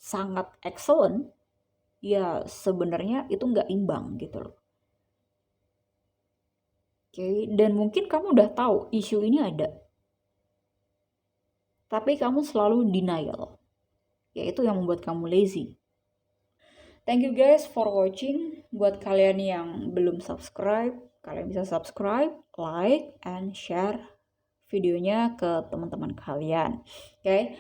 sangat excellent, ya sebenarnya itu nggak imbang gitu loh. Oke, dan mungkin kamu udah tahu isu ini ada, tapi kamu selalu denial, yaitu yang membuat kamu lazy. Thank you guys for watching. Buat kalian yang belum subscribe, kalian bisa subscribe, like, and share videonya ke teman-teman kalian. Oke.